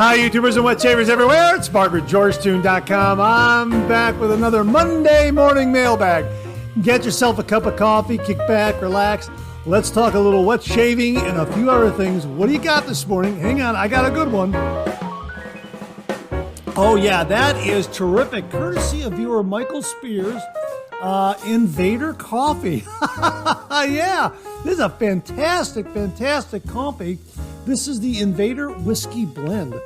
Hi, YouTubers and wet shavers everywhere. It's BarberGeorgeToon.com. I'm back with another Monday morning mailbag. Get yourself a cup of coffee, kick back, relax. Let's talk a little wet shaving and a few other things. What do you got this morning? Hang on, I got a good one. Oh yeah, that is terrific. Courtesy of viewer Michael Spears, Invader Coffee. Yeah, this is a fantastic coffee. This is the Invader Whiskey Blend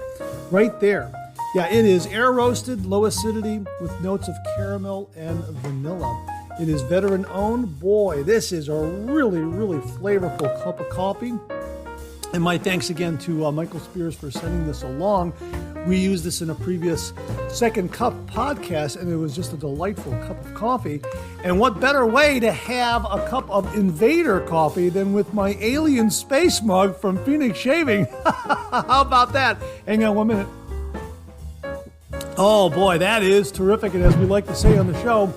right there. Yeah, it is air roasted, low acidity with notes of caramel and vanilla. It is veteran owned. Boy, this is a really flavorful cup of coffee. And my thanks again to Michael Spears for sending this along. We used this in a previous Second Cup podcast, and it was just a delightful cup of coffee. And what better way to have a cup of Invader coffee than with my alien space mug from Phoenix Shaving? How about that? Hang on 1 minute. Oh boy, that is terrific. And as we like to say on the show,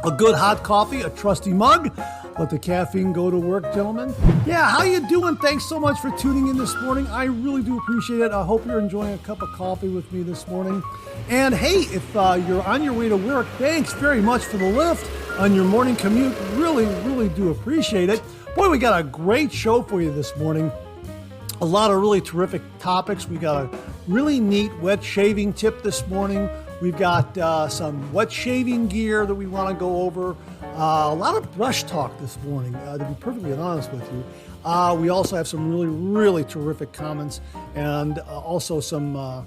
a good hot coffee, a trusty mug. Let the caffeine go to work, gentlemen. Yeah, how you doing? Thanks so much for tuning in this morning. I really do appreciate it. I hope you're enjoying a cup of coffee with me this morning. And hey, if you're on your way to work, thanks very much for the lift on your morning commute. Really do appreciate it. Boy, we got a great show for you this morning. A lot of really terrific topics. We got a really neat wet shaving tip this morning. We've got some wet shaving gear that we want to go over. A lot of brush talk this morning, to be perfectly honest with you. We also have some really terrific comments and also some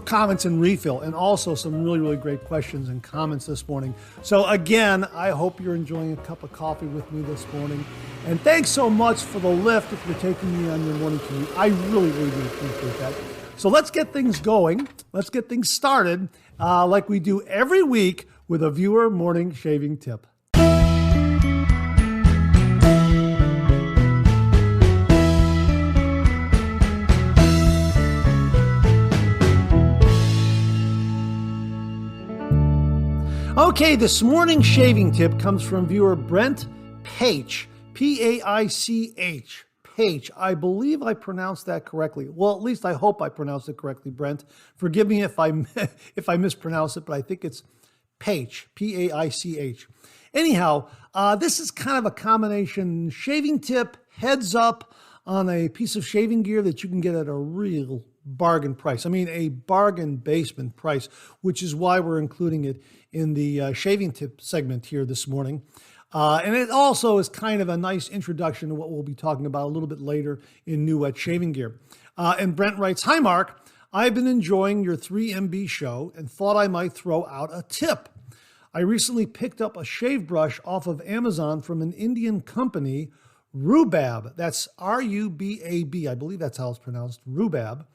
comments and refill, and also some really great questions and comments this morning. So again, I hope you're enjoying a cup of coffee with me this morning. And thanks so much for the lift if you're taking me on your morning commute. I really do appreciate that. So let's get things going. Let's get things started like we do every week with a viewer morning shaving tip. Okay, this morning's shaving tip comes from viewer Brent Paich, P-A-I-C-H. Paich. I believe I pronounced that correctly. Well, at least I hope I pronounced it correctly, Brent. Forgive me if I mispronounce it, but I think it's Paich, P-A-I-C-H. Anyhow, this is kind of a combination shaving tip, heads up on a piece of shaving gear that you can get at a real bargain price. I mean, a bargain basement price, which is why we're including it in the shaving tip segment here this morning. And it also is kind of a nice introduction to what we'll be talking about a little bit later in new wet shaving gear. And Brent writes, "Hi, Mark. I've been enjoying your 3MB show and thought I might throw out a tip. I recently picked up a shave brush off of Amazon from an Indian company, Rubab. That's R-U-B-A-B. I believe that's how it's pronounced, Rubab.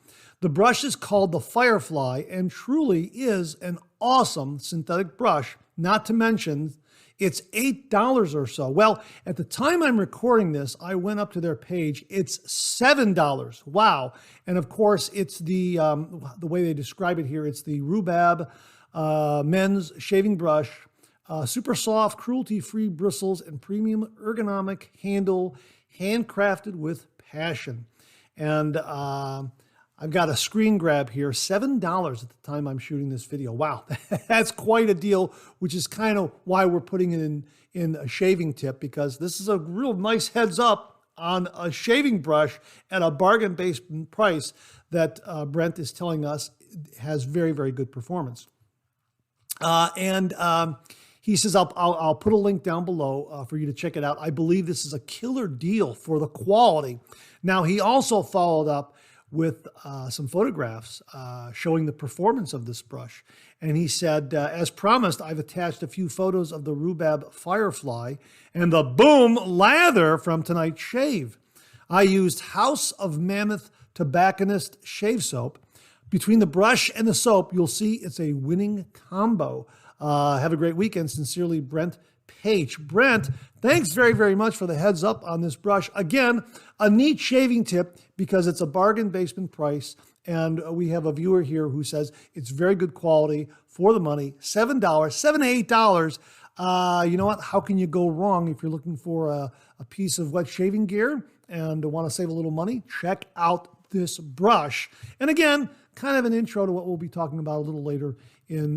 The brush is called the Firefly and truly is an awesome synthetic brush, not to mention it's $8 or so. Well, at the time I'm recording this, I went up to their page. It's $7. Wow. And of course, it's the way they describe it here, it's the Rubab men's shaving brush, super soft, cruelty-free bristles, and premium ergonomic handle, handcrafted with passion. And I've got a screen grab here, $7 at the time I'm shooting this video. Wow, that's quite a deal, which is kind of why we're putting it in a shaving tip, because this is a real nice heads up on a shaving brush at a bargain-based price that Brent is telling us has very good performance. He says, I'll put a link down below for you to check it out. I believe this is a killer deal for the quality. Now, he also followed up with some photographs showing the performance of this brush. And he said, as promised, I've attached a few photos of the Rubab Firefly and the Boom Lather from tonight's shave. I used House of Mammoth Tobacconist Shave Soap. Between the brush and the soap, you'll see it's a winning combo. Have a great weekend. Sincerely, Brent Paich. Brent, thanks very much for the heads up on this brush. Again, a neat shaving tip because it's a bargain basement price. And we have a viewer here who says it's very good quality for the money. $7, $7 to $8. You know what? How can you go wrong if you're looking for a piece of wet shaving gear and want to save a little money? Check out this brush. And again, kind of an intro to what we'll be talking about a little later in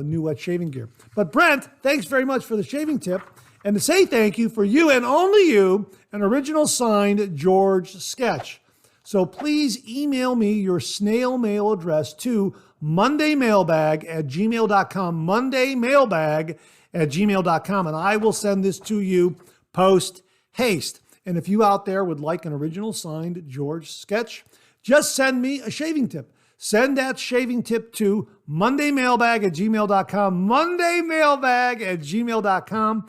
new wet shaving gear. But Brent, thanks very much for the shaving tip. And to say thank you, for you and only you, an original signed George sketch. So please email me your snail mail address to mondaymailbag@gmail.com, mondaymailbag@gmail.com, and I will send this to you post haste. And if you out there would like an original signed George sketch, just send me a shaving tip. Send that shaving tip to mondaymailbag@gmail.com, mondaymailbag@gmail.com.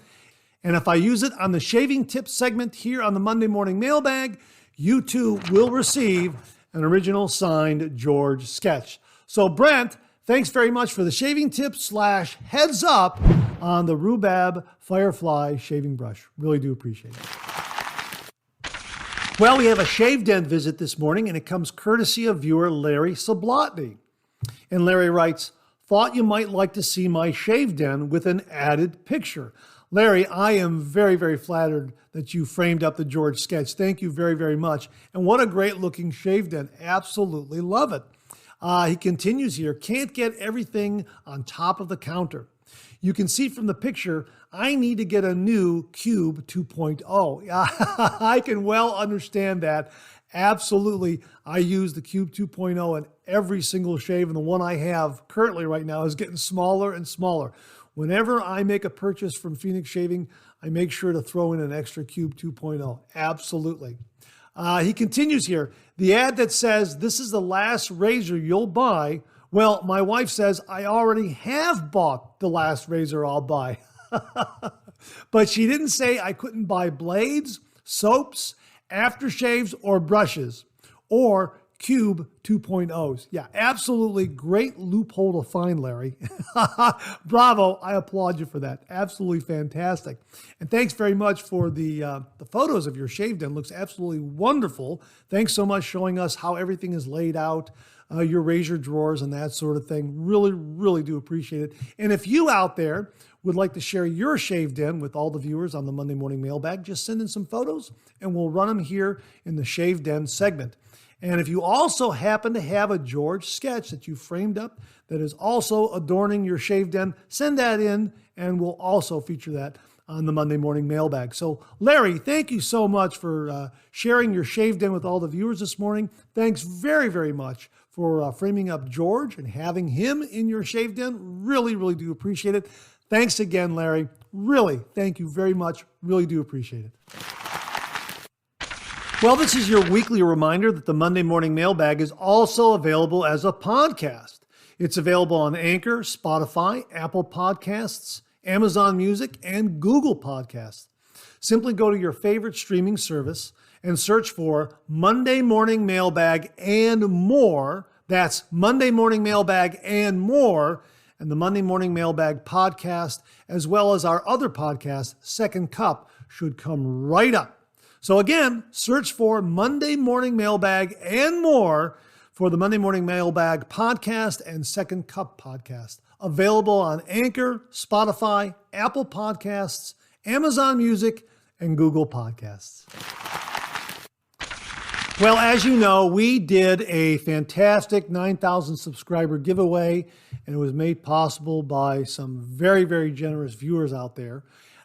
And if I use it on the shaving tip segment here on the Monday Morning Mailbag, you too will receive an original signed George sketch. So Brent, thanks very much for the shaving tip / heads up on the Rhubarb Firefly shaving brush. Really do appreciate it. Well, we have a Shave Den visit this morning, and it comes courtesy of viewer Larry Sablotny. And Larry writes, thought you might like to see my shave den with an added picture. Larry, I am very, very flattered that you framed up the George sketch. Thank you very, very much. And what a great looking shave den. Absolutely love it. He continues here, can't get everything on top of the counter. You can see from the picture, I need to get a new Cube 2.0. I can well understand that. Absolutely. I use the Cube 2.0 in every single shave, and the one I have currently right now is getting smaller and smaller. Whenever I make a purchase from Phoenix Shaving, I make sure to throw in an extra Cube 2.0. Absolutely. He continues here. The ad that says, this is the last razor you'll buy. Well, my wife says, I already have bought the last razor I'll buy. But she didn't say I couldn't buy blades, soaps, aftershaves, or brushes, or Cube 2.0s. Yeah, absolutely great loophole to find, Larry. Bravo, I applaud you for that. Absolutely fantastic. And thanks very much for the photos of your shave den. Looks absolutely wonderful. Thanks so much showing us how everything is laid out, your razor drawers and that sort of thing. Really, really do appreciate it. And if you out there would like to share your shave den with all the viewers on the Monday Morning Mailbag, just send in some photos and we'll run them here in the Shave Den segment. And if you also happen to have a George sketch that you framed up that is also adorning your shave den, send that in and we'll also feature that on the Monday Morning Mailbag. So Larry, thank you so much for sharing your shave den with all the viewers this morning. Thanks very, very much for framing up George and having him in your shave den. Really, really do appreciate it. Thanks again, Larry. Really, thank you very much. Really do appreciate it. Well, this is your weekly reminder that the Monday Morning Mailbag is also available as a podcast. It's available on Anchor, Spotify, Apple Podcasts, Amazon Music, and Google Podcasts. Simply go to your favorite streaming service and search for Monday Morning Mailbag and more. That's Monday Morning Mailbag and more, and the Monday Morning Mailbag podcast, as well as our other podcast, Second Cup, should come right up. So again, search for Monday Morning Mailbag and more for the Monday Morning Mailbag podcast and Second Cup podcast. Available on Anchor, Spotify, Apple Podcasts, Amazon Music, and Google Podcasts. Well, as you know, we did a fantastic 9,000 subscriber giveaway, and it was made possible by some very, very generous viewers out there.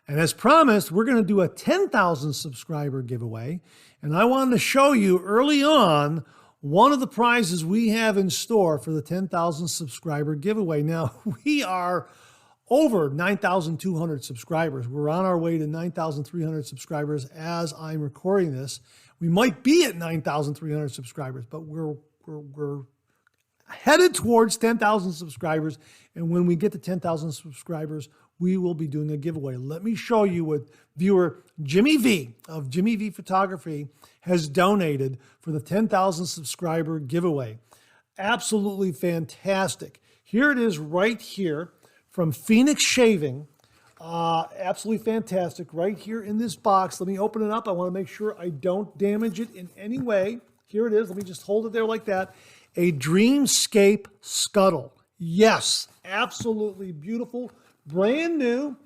And as promised, we're going to do a 10,000 subscriber giveaway. And I wanted to show you early on one of the prizes we have in store for the 10,000 subscriber giveaway. Now, we are over 9,200 subscribers. We're on our way to 9,300 subscribers as I'm recording this. We might be at 9,300 subscribers, but we're headed towards 10,000 subscribers. And when we get to 10,000 subscribers, we will be doing a giveaway. Let me show you what viewer Jimmy V of Jimmy V Photography has donated for the 10,000 subscriber giveaway. Absolutely fantastic. Here it is right here from Phoenix Shaving. Absolutely fantastic. Right here in this box. Let me open it up. I want to make sure I don't damage it in any way. Here it is. Let me just hold it there like that. A Dreamscape Scuttle. Yes, absolutely beautiful. Brand new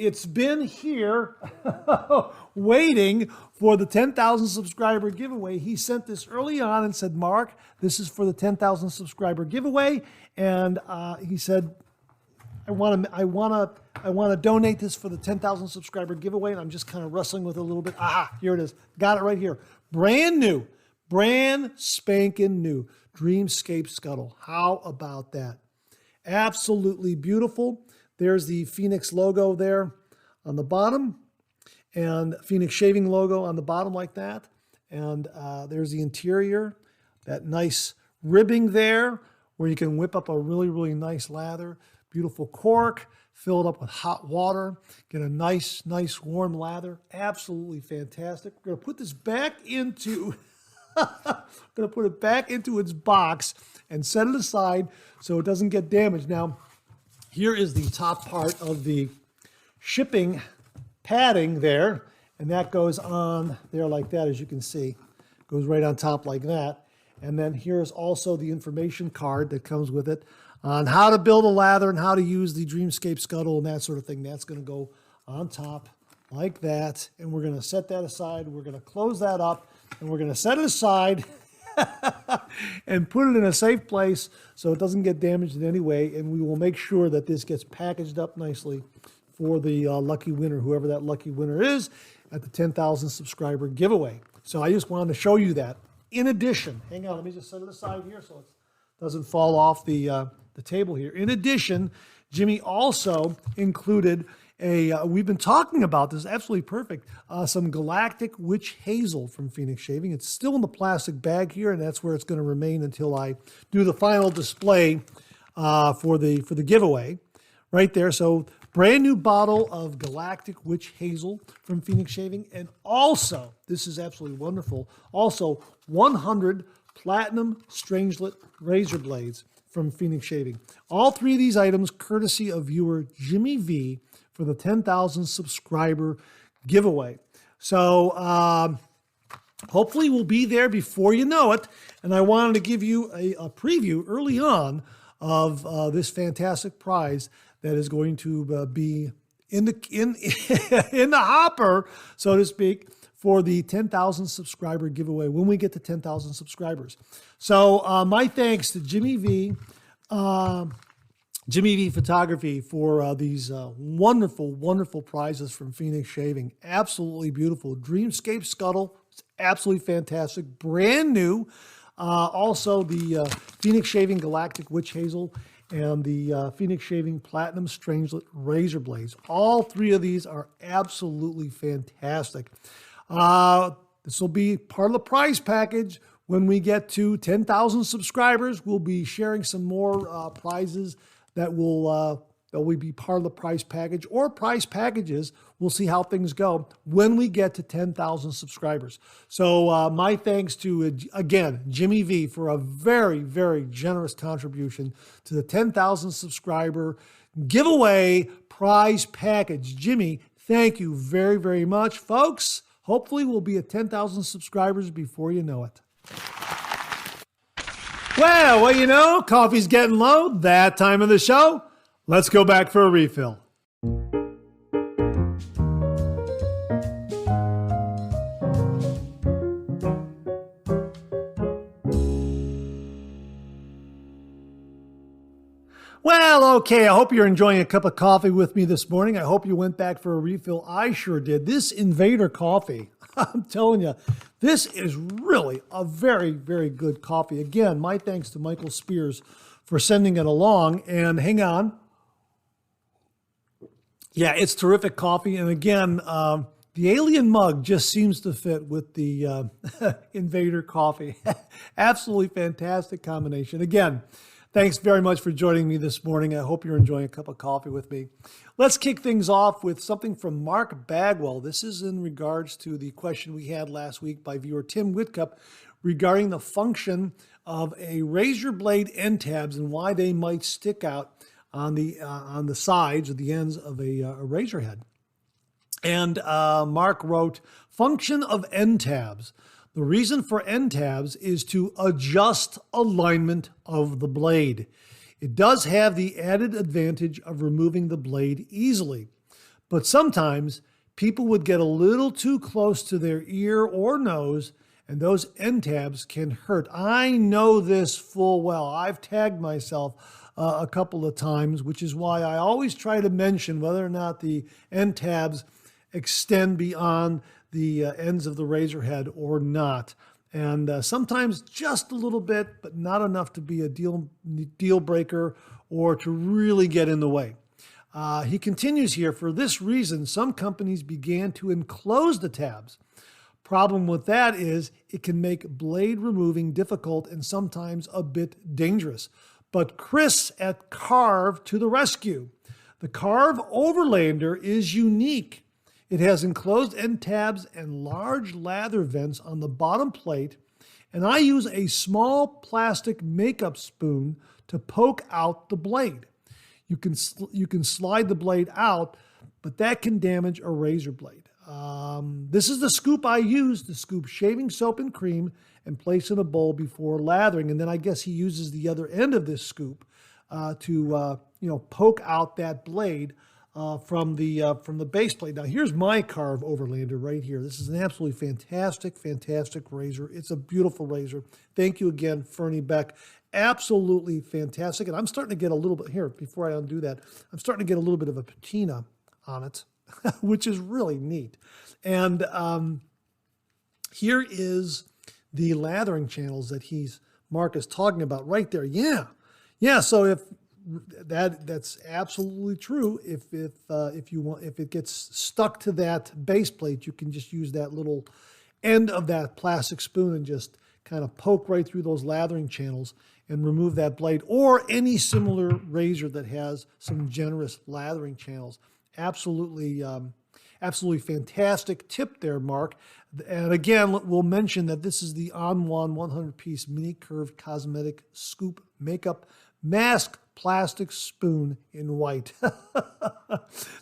it's been here waiting for the 10,000 subscriber giveaway. He sent this early on and said, Mark, this is for the 10,000 subscriber giveaway. And he said, I want to donate this for the 10,000 subscriber giveaway. And I'm just kind of wrestling with it a little bit. Aha, here it is. Got it right here. Brand new, brand spanking new Dreamscape Scuttle. How about that? Absolutely beautiful. There's the Phoenix logo there on the bottom, and Phoenix shaving logo on the bottom like that. And there's the interior, that nice ribbing there where you can whip up a really, really nice lather. Beautiful cork, fill it up with hot water, get a nice warm lather. Absolutely fantastic. We're gonna put this back into, gonna put it back into its box and set it aside so it doesn't get damaged. Now, here is the top part of the shipping padding there, and that goes on there like that, as you can see. Goes right on top like that. And then here's also the information card that comes with it on how to build a lather and how to use the Dreamscape Scuttle and that sort of thing. That's going to go on top like that. And we're going to set that aside. We're going to close that up, and we're going to set it aside and put it in a safe place so it doesn't get damaged in any way. And we will make sure that this gets packaged up nicely for the lucky winner, whoever that lucky winner is, at the 10,000 subscriber giveaway. So I just wanted to show you that. In addition, hang on, let me just set it aside here so it doesn't fall off the table here. In addition, Jimmy also included we've been talking about this, absolutely perfect, some Galactic Witch Hazel from Phoenix Shaving. It's still in the plastic bag here, and that's where it's going to remain until I do the final display for the giveaway right there. So brand new bottle of Galactic Witch Hazel from Phoenix Shaving. And also, this is absolutely wonderful, also 100 Platinum Strangelet razor blades from Phoenix Shaving. All three of these items courtesy of viewer Jimmy V for the 10,000 subscriber giveaway. So hopefully we'll be there before you know it. And I wanted to give you a preview early on of this fantastic prize that is going to be in the in the hopper, so to speak, for the 10,000 subscriber giveaway when we get to 10,000 subscribers. So my thanks to Jimmy V Photography for these wonderful, wonderful prizes from Phoenix Shaving. Absolutely beautiful. Dreamscape Scuttle, it's absolutely fantastic. Brand new. Also the Phoenix Shaving Galactic Witch Hazel and the Phoenix Shaving Platinum Strangelet razor blades. All three of these are absolutely fantastic. This will be part of the prize package. When we get to 10,000 subscribers, we'll be sharing some more prizes that will be part of the prize package or prize packages. We'll see how things go when we get to 10,000 subscribers. So my thanks to, again, Jimmy V for a very, very generous contribution to the 10,000 subscriber giveaway prize package. Jimmy, thank you very, very much. Folks, hopefully we'll be at 10,000 subscribers before you know it. Well, you know, coffee's getting low. That time of the show. Let's go back for a refill. Well, okay, I hope you're enjoying a cup of coffee with me this morning. I hope you went back for a refill. I sure did. This Invader coffee, I'm telling you, this is really a very, very good coffee. Again, my thanks to Michael Spears for sending it along. And hang on. Yeah, it's terrific coffee. And again, the alien mug just seems to fit with the Invader coffee. Absolutely fantastic combination. Again, thanks very much for joining me this morning. I hope you're enjoying a cup of coffee with me. Let's kick things off with something from Mark Bagwell. This is in regards to the question we had last week by viewer Tim Whitcup regarding the function of a razor blade end tabs and why they might stick out on the sides or the ends of a razor head. And Mark wrote, function of end tabs. The reason for end tabs is to adjust alignment of the blade. It does have the added advantage of removing the blade easily. But sometimes people would get a little too close to their ear or nose, and those end tabs can hurt. I know this full well. I've tagged myself a couple of times, which is why I always try to mention whether or not the end tabs extend beyond the ends of the razor head or not. And sometimes just a little bit, but not enough to be a deal breaker or to really get in the way. He continues here, for this reason, some companies began to enclose the tabs. Problem with that is it can make blade removing difficult and sometimes a bit dangerous. But Chris at Carve to the rescue. The Carve Overlander is unique. It has enclosed end tabs and large lather vents on the bottom plate, and I use a small plastic makeup spoon to poke out the blade. You can slide the blade out, but that can damage a razor blade. This is the scoop I use to scoop shaving soap and cream and place in a bowl before lathering. And then I guess he uses the other end of this scoop to poke out that blade from the base plate. Now here's my Carve Overlander right here. This is an absolutely fantastic razor. It's a beautiful razor. Thank you again, Fernie Beck. Absolutely fantastic. And I'm starting to get a little bit here, before I undo that, I'm starting to get a little bit of a patina on it, which is really neat. And here is the lathering channels that Mark is talking about right there. Yeah. So if that's absolutely true. If it gets stuck to that base plate, you can just use that little end of that plastic spoon and just kind of poke right through those lathering channels and remove that blade, or any similar razor that has some generous lathering channels. Absolutely fantastic tip there, Mark. And again, we'll mention that this is the On-One 100-piece mini curved cosmetic scoop makeup mask plastic spoon in white.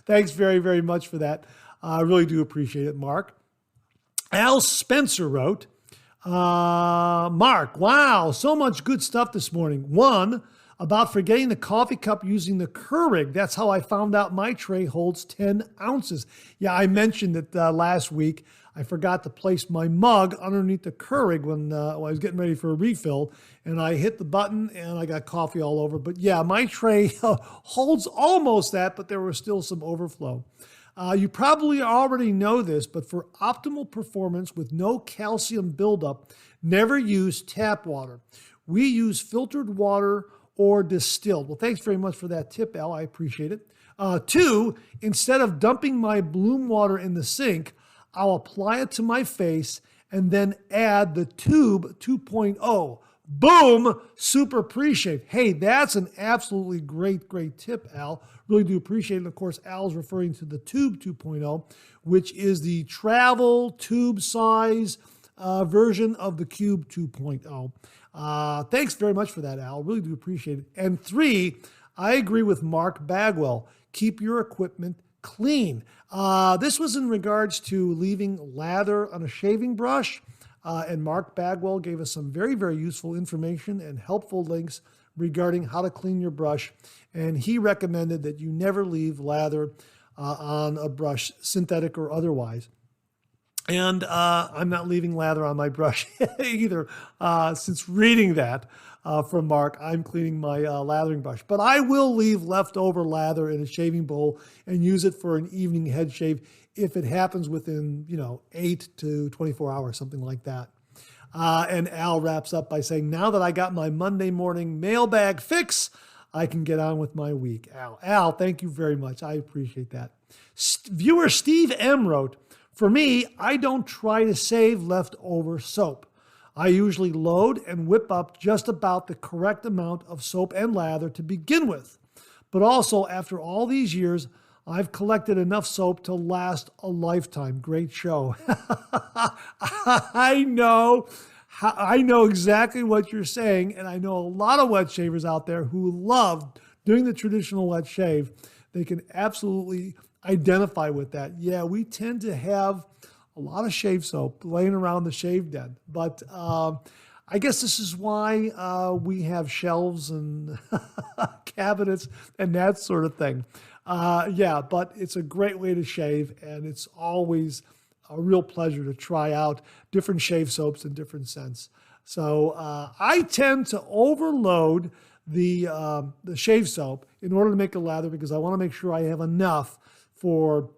Thanks very, very much for that. I really do appreciate it, Mark. Al Spencer wrote, Mark, wow, so much good stuff this morning. One, about forgetting the coffee cup using the Keurig. That's how I found out my tray holds 10 ounces. Yeah, I mentioned it last week. I forgot to place my mug underneath the Keurig when I was getting ready for a refill, and I hit the button and I got coffee all over. But yeah, my tray holds almost that, but there was still some overflow. You probably already know this, but for optimal performance with no calcium buildup, never use tap water. We use filtered water or distilled. Well, thanks very much for that tip, Al. I appreciate it. Two, instead of dumping my Bloom water in the sink, I'll apply it to my face and then add the Tube 2.0. Boom, super pre-shave. Hey, that's an absolutely great tip, Al. Really do appreciate it. Of course, Al's referring to the Tube 2.0, which is the travel tube size version of the Cube 2.0. Thanks very much for that, Al. Really do appreciate it. And three, I agree with Mark Bagwell. Keep your equipment clean. This was in regards to leaving lather on a shaving brush. And Mark Bagwell gave us some very, very useful information and helpful links regarding how to clean your brush. And he recommended that you never leave lather on a brush, synthetic or otherwise. And I'm not leaving lather on my brush either. Since reading that from Mark, I'm cleaning my lathering brush. But I will leave leftover lather in a shaving bowl and use it for an evening head shave if it happens within, 8 to 24 hours, something like that. And Al wraps up by saying, now that I got my Monday morning mailbag fix, I can get on with my week. Al, thank you very much. I appreciate that. Viewer Steve M wrote, for me, I don't try to save leftover soap. I usually load and whip up just about the correct amount of soap and lather to begin with. But also, after all these years, I've collected enough soap to last a lifetime. Great show. I know exactly what you're saying, and I know a lot of wet shavers out there who love doing the traditional wet shave. They can absolutely identify with that. Yeah, we tend to have a lot of shave soap laying around the shave den, but I guess this is why we have shelves and cabinets and that sort of thing. Yeah, but it's a great way to shave, and it's always a real pleasure to try out different shave soaps and different scents. So I tend to overload the shave soap in order to make a lather because I want to make sure I have enough for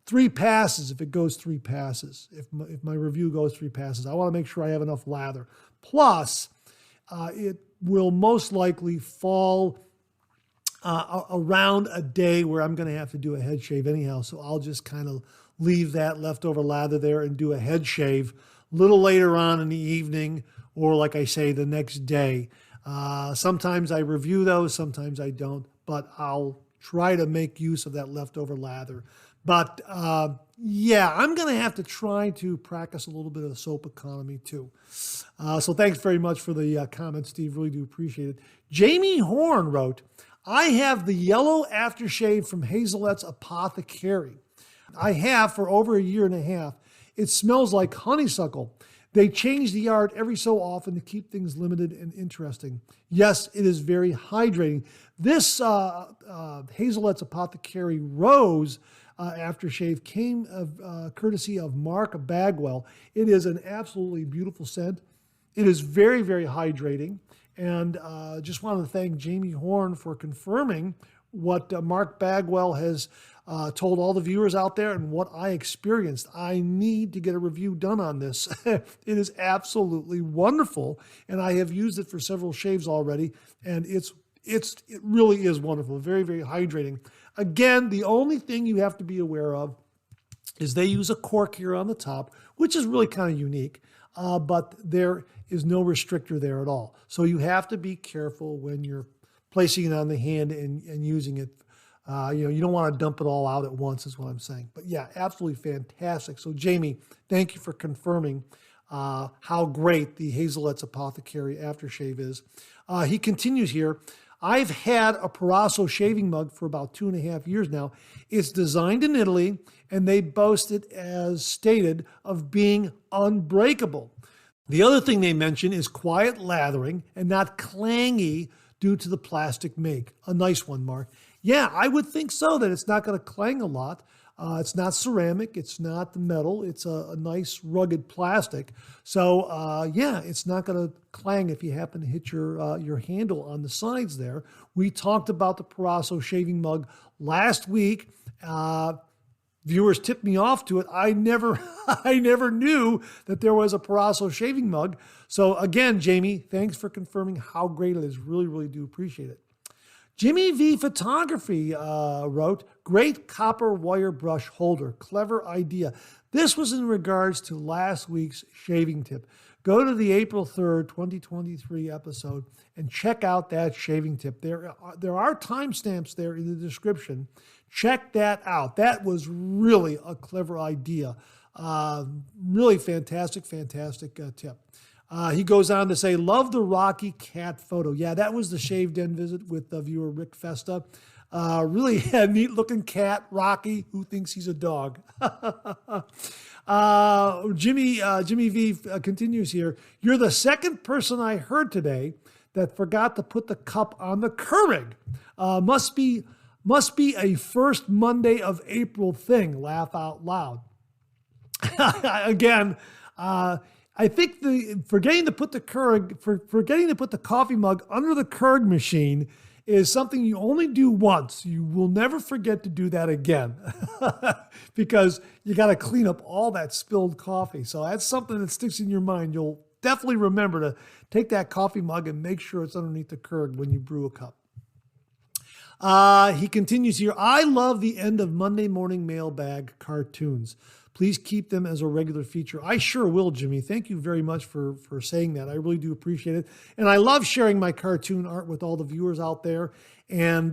3 passes if it goes 3 passes. If my review goes 3 passes, I want to make sure I have enough lather. Plus, it will most likely fall around a day where I'm going to have to do a head shave anyhow. So I'll just kind of leave that leftover lather there and do a head shave a little later on in the evening, or like I say, the next day. Sometimes I review those, sometimes I don't, but I'll try to make use of that leftover lather. But yeah, I'm going to have to try to practice a little bit of soap economy too. So thanks very much for the comment, Steve. Really do appreciate it. Jamie Horn wrote, I have the yellow aftershave from Hazelet's Apothecary. I have for over a year and a half. It smells like honeysuckle. They change the art every so often to keep things limited and interesting. Yes, it is very hydrating. This Hazelet's Apothecary Rose aftershave came courtesy of Mark Bagwell. It is an absolutely beautiful scent. It is very, very hydrating. And just wanted to thank Jamie Horn for confirming what Mark Bagwell has told all the viewers out there and what I experienced. I need to get a review done on this. It is absolutely wonderful, and I have used it for several shaves already, and it really is wonderful. Very, very hydrating. Again, the only thing you have to be aware of is they use a cork here on the top, which is really kind of unique, but there is no restrictor there at all. So you have to be careful when you're placing it on the hand and using it. You don't want to dump it all out at once is what I'm saying. But yeah, absolutely fantastic. So Jamie, thank you for confirming how great the Hazelet's Apothecary aftershave is. He continues here. I've had a Parasso shaving mug for about 2.5 years now. It's designed in Italy, and they boast it, as stated, of being unbreakable. The other thing they mention is quiet lathering and not clangy due to the plastic make. A nice one, Mark. Yeah, I would think so, that it's not going to clang a lot. It's not ceramic. It's not metal. It's a nice rugged plastic. So yeah, it's not going to clang if you happen to hit your handle on the sides there. We talked about the Parasso shaving mug last week. Viewers tipped me off to it. I never knew that there was a Parasso shaving mug. So again, Jamie, thanks for confirming how great it is. Really, really do appreciate it. Jimmy V Photography wrote, great copper wire brush holder. Clever idea. This was in regards to last week's shaving tip. Go to the April 3rd, 2023 episode and check out that shaving tip. There are timestamps there in the description. Check that out. That was really a clever idea. Really fantastic tip. He goes on to say, love the Rocky cat photo. Yeah, that was the Shave Den visit with the viewer Rick Festa. Really a neat looking cat, Rocky, who thinks he's a dog. Jimmy V continues here. You're the second person I heard today that forgot to put the cup on the Keurig. Must be a first Monday of April thing. Laugh out loud. Again, I think forgetting to put the coffee mug under the Keurig machine is something you only do once. You will never forget to do that again because you got to clean up all that spilled coffee. So that's something that sticks in your mind. You'll definitely remember to take that coffee mug and make sure it's underneath the Keurig when you brew a cup. He continues here. I love the end of Monday morning mailbag cartoons. Please keep them as a regular feature. I sure will, Jimmy. Thank you very much for saying that. I really do appreciate it. And I love sharing my cartoon art with all the viewers out there. And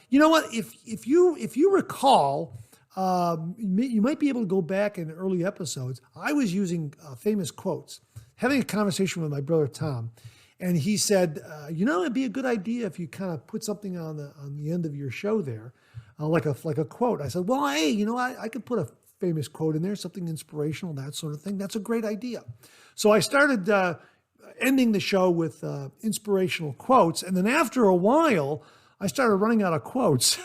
you know what? If you recall, you might be able to go back in early episodes. I was using famous quotes, having a conversation with my brother Tom. And he said, it'd be a good idea if you kind of put something on the end of your show there, like a quote. I said, well, hey, I could put a famous quote in there, something inspirational, that sort of thing. That's a great idea. So I started ending the show with inspirational quotes. And then after a while, I started running out of quotes.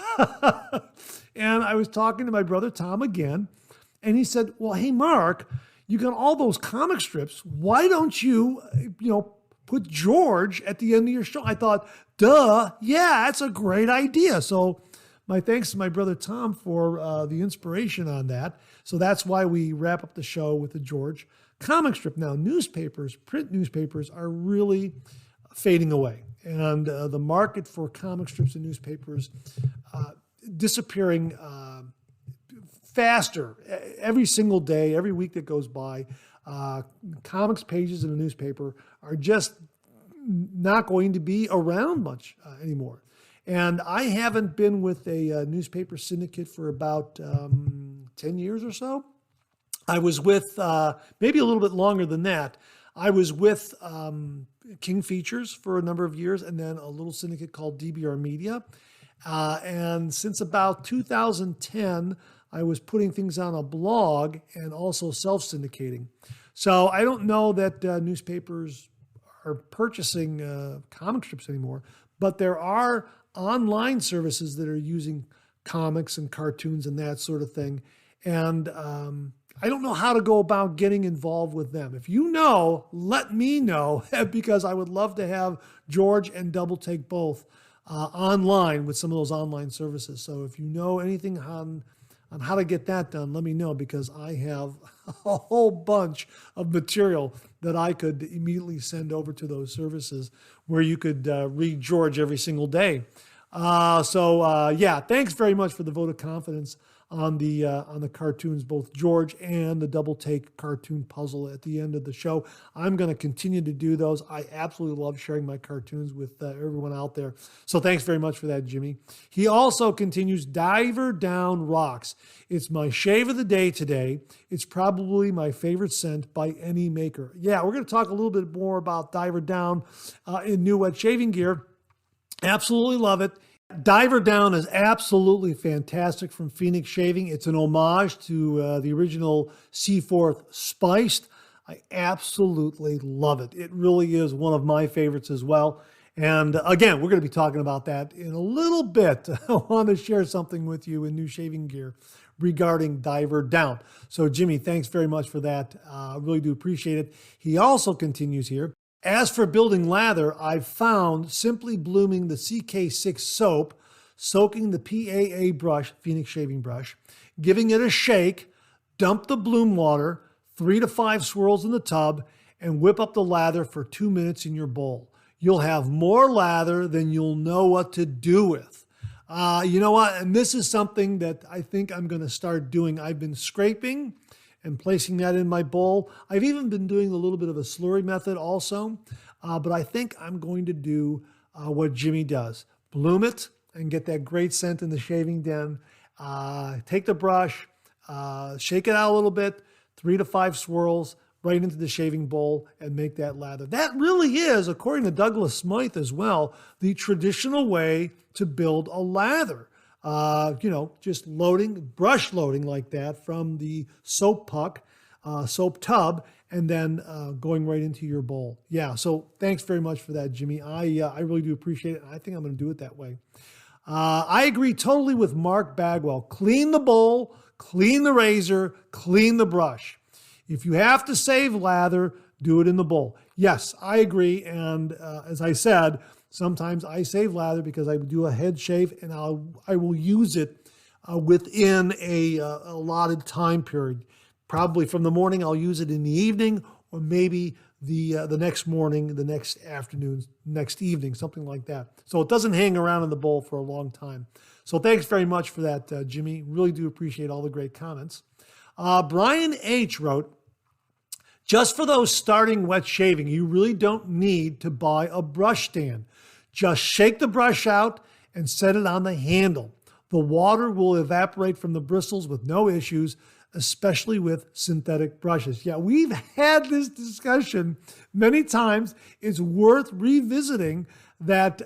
And I was talking to my brother Tom again, and he said, well, hey, Mark, you got all those comic strips. Why don't you, put George at the end of your show? I thought, duh, yeah, that's a great idea. So my thanks to my brother Tom for the inspiration on that. So that's why we wrap up the show with the George comic strip. Now, newspapers, print newspapers are really fading away. And the market for comic strips and newspapers disappearing faster every single day, every week that goes by. Comics pages in a newspaper are just not going to be around much anymore. And I haven't been with a newspaper syndicate for about 10 years or so. I was with, maybe a little bit longer than that, I was with King Features for a number of years, and then a little syndicate called DBR Media. And since about 2010, I was putting things on a blog and also self-syndicating. So I don't know that newspapers are purchasing comic strips anymore, but there are online services that are using comics and cartoons and that sort of thing. And I don't know how to go about getting involved with them. If you know, let me know, because I would love to have George and Double Take both online with some of those online services. So if you know anything on how to get that done, let me know, because I have a whole bunch of material that I could immediately send over to those services where you could read George every single day. Yeah, thanks very much for the vote of confidence on the cartoons, both George and the Double Take cartoon puzzle at the end of the show. I'm going to continue to do those. I absolutely love sharing my cartoons with everyone out there. So thanks very much for that, Jimmy. He also continues, Diver Down rocks. It's my shave of the day today. It's probably my favorite scent by any maker. Yeah, we're going to talk a little bit more about Diver Down in New Wet Shaving Gear. Absolutely love it. Diver Down is absolutely fantastic from Phoenix Shaving. It's an homage to the original Seaforth Spiced. I absolutely love it. It really is one of my favorites as well. And again, we're going to be talking about that in a little bit. I want to share something with you in New Shaving Gear regarding Diver Down. So Jimmy, thanks very much for that. I really do appreciate it. He also continues here. As for building lather, I've found simply blooming the CK6 soap, soaking the PAA brush, Phoenix shaving brush, giving it a shake, dump the bloom water, 3 to 5 swirls in the tub, and whip up the lather for 2 minutes in your bowl. You'll have more lather than you'll know what to do with. You know what? And this is something that I think I'm going to start doing. I've been scraping and placing that in my bowl. I've even been doing a little bit of a slurry method also, but I think I'm going to do what Jimmy does. Bloom it and get that great scent in the shaving den. Take the brush, shake it out a little bit, 3 to 5 swirls right into the shaving bowl and make that lather. That really is, according to Douglas Smythe as well, the traditional way to build a lather. Just loading, brush loading like that from the soap puck, soap tub, and then going right into your bowl. Yeah, so thanks very much for that, Jimmy. I really do appreciate it. I think I'm going to do it that way. I agree totally with Mark Bagwell. Clean the bowl, clean the razor, clean the brush. If you have to save lather, do it in the bowl. Yes, I agree. And as I said, sometimes I save lather because I do a head shave and I will use it within a allotted time period. Probably from the morning, I'll use it in the evening, or maybe the next morning, the next afternoon, next evening, something like that. So it doesn't hang around in the bowl for a long time. So thanks very much for that, Jimmy. Really do appreciate all the great comments. Brian H. wrote, just for those starting wet shaving, you really don't need to buy a brush stand. Just shake the brush out and set it on the handle. The water will evaporate from the bristles with no issues, especially with synthetic brushes. Yeah, we've had this discussion many times. It's worth revisiting that,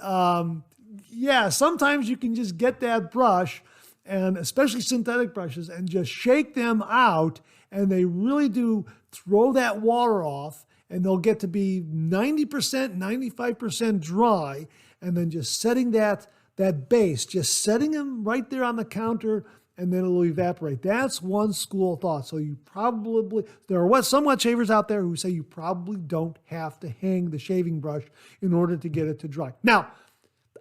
sometimes you can just get that brush, and especially synthetic brushes, and just shake them out, and they really do throw that water off, and they'll get to be 90%, 95% dry, and then just setting that that base, just setting them right there on the counter, and then it'll evaporate. That's one school of thought. So you probably, there are some wet shavers out there who say you probably don't have to hang the shaving brush in order to get it to dry. Now,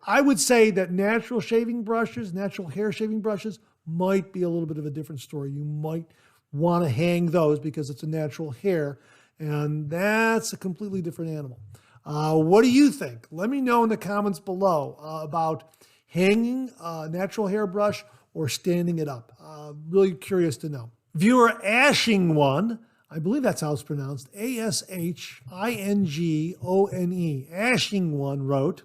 I would say that natural shaving brushes, natural hair shaving brushes, might be a little bit of a different story. You might want to hang those because it's a natural hair, and that's a completely different animal. What do you think? Let me know in the comments below about hanging a natural hair brush or standing it up. Really curious to know. Viewer Ashing1, I believe that's how it's pronounced, Ashingone, Ashing1 wrote,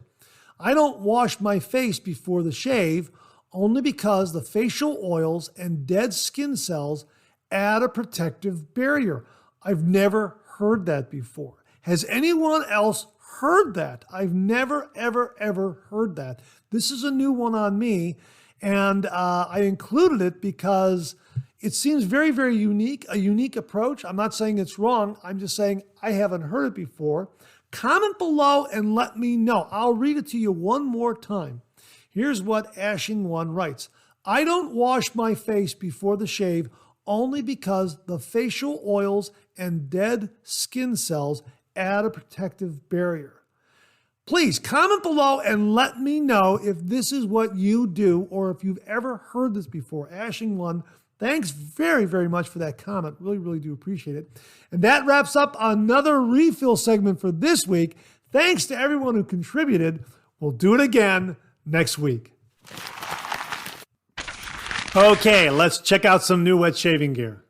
I don't wash my face before the shave only because the facial oils and dead skin cells add a protective barrier. I've never heard that before. Has anyone else heard that? I've never, ever heard that. This is a new one on me, and I included it because it seems very, very unique, a unique approach. I'm not saying it's wrong. I'm just saying I haven't heard it before. Comment below and let me know. I'll read it to you one more time. Here's what Ashing1 writes. I don't wash my face before the shave only because the facial oils and dead skin cells add a protective barrier. Please comment below and let me know if this is what you do or if you've ever heard this before. Ashing1, thanks very, very much for that comment. Really, really do appreciate it. And that wraps up another refill segment for this week. Thanks to everyone who contributed. We'll do it again next week. Okay, let's check out some new wet shaving gear.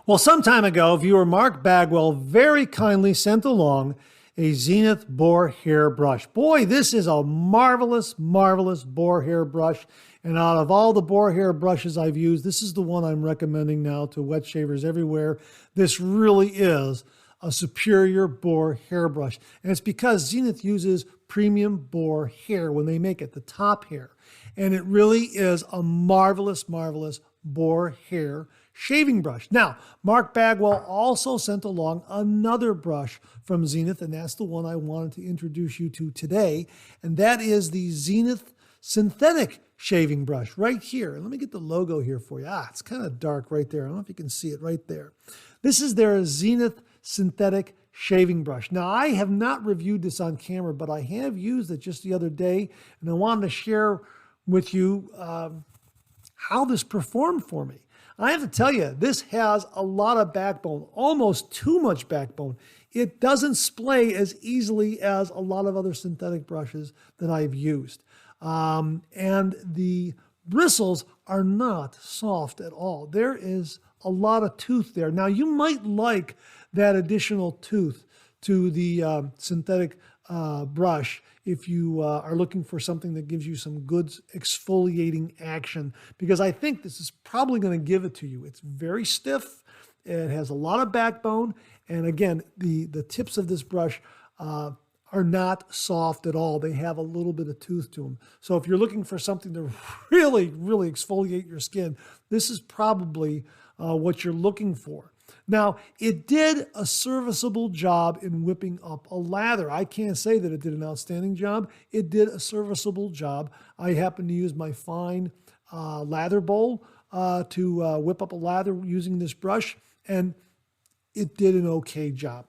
Well, some time ago, viewer Mark Bagwell very kindly sent along a Zenith boar hair brush. Boy, this is a marvelous, marvelous boar hair brush. And out of all the boar hair brushes I've used, this is the one I'm recommending now to wet shavers everywhere. This really is a superior boar hair brush. And it's because Zenith uses premium boar hair when they make it, the top hair. And it really is a marvelous, marvelous boar hair shaving brush. Now, Mark Bagwell also sent along another brush from Zenith, and that's the one I wanted to introduce you to today, and that is the Zenith synthetic shaving brush right here. Let me get the logo here for you. It's kind of dark right there. I don't know if you can see it right there. This is their Zenith synthetic shaving brush. Now, I have not reviewed this on camera, but I have used it just the other day, and I wanted to share with you how this performed for me. I have to tell you, this has a lot of backbone, almost too much backbone. It doesn't splay as easily as a lot of other synthetic brushes that I've used. And the bristles are not soft at all. There is a lot of tooth there. Now, you might like that additional tooth to the synthetic brush if you are looking for something that gives you some good exfoliating action, because I think this is probably going to give it to you. It's very stiff. It has a lot of backbone. And again, the tips of this brush are not soft at all. They have a little bit of tooth to them. So if you're looking for something to really, really exfoliate your skin, this is probably what you're looking for. Now, it did a serviceable job in whipping up a lather. I can't say that it did an outstanding job. It did a serviceable job. I happen to use my fine lather bowl to whip up a lather using this brush, and it did an okay job.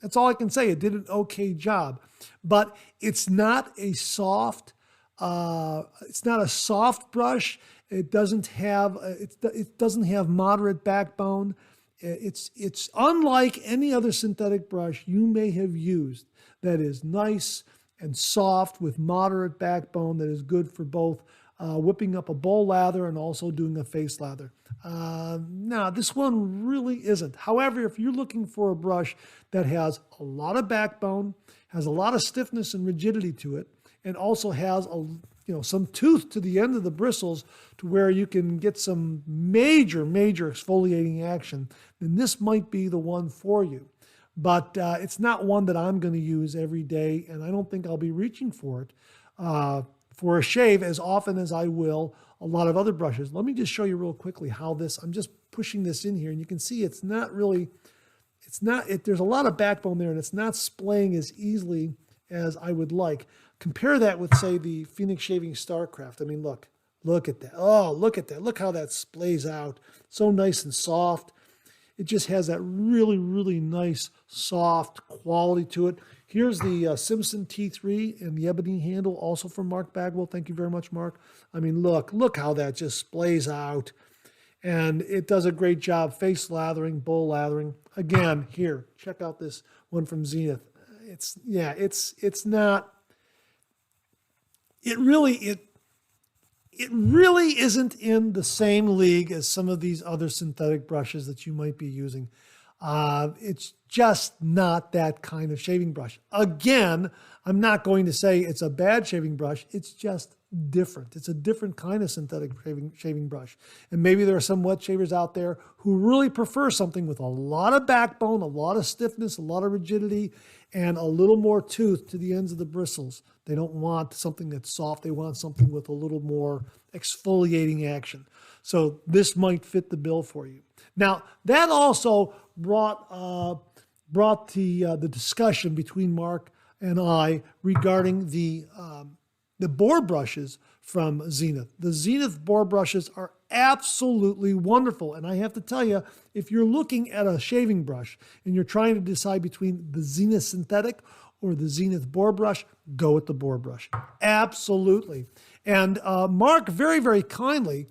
That's all I can say. It did an okay job, but it's not a soft. It's not a soft brush. It doesn't have. It doesn't have moderate backbone. It's unlike any other synthetic brush you may have used that is nice and soft with moderate backbone that is good for both whipping up a bowl lather and also doing a face lather. Now, this one really isn't. However, if you're looking for a brush that has a lot of backbone, has a lot of stiffness and rigidity to it, and also has some tooth to the end of the bristles to where you can get some major exfoliating action, then this might be the one for you. But it's not one that I'm going to use every day, and I don't think I'll be reaching for it for a shave as often as I will a lot of other brushes. Let me just show you real quickly how this, I'm just pushing this in here, and you can see it's not really there's a lot of backbone there, and it's not splaying as easily as I would like. Compare that with, say, the Phoenix Shaving Starcraft. I mean, look at that. Oh, look at that. Look how that splays out. So nice and soft. It just has that really, really nice, soft quality to it. Here's the Simpson T3 and the ebony handle, also from Mark Bagwell. Thank you very much, Mark. I mean, look how that just splays out. And it does a great job face lathering, bowl lathering. Again, here, check out this one from Zenith. It really isn't in the same league as some of these other synthetic brushes that you might be using. It's just not that kind of shaving brush. Again, I'm not going to say it's a bad shaving brush. It's just different. It's a different kind of synthetic shaving brush. And maybe there are some wet shavers out there who really prefer something with a lot of backbone, a lot of stiffness, a lot of rigidity, and a little more tooth to the ends of the bristles. They don't want something that's soft. They want something with a little more exfoliating action. So this might fit the bill for you. Now, that also brought the discussion between Mark and I regarding the bore brushes from Zenith. The Zenith bore brushes are absolutely wonderful. And I have to tell you, if you're looking at a shaving brush and you're trying to decide between the Zenith synthetic or the Zenith bore brush, go with the bore brush. Absolutely. And Mark very, very kindly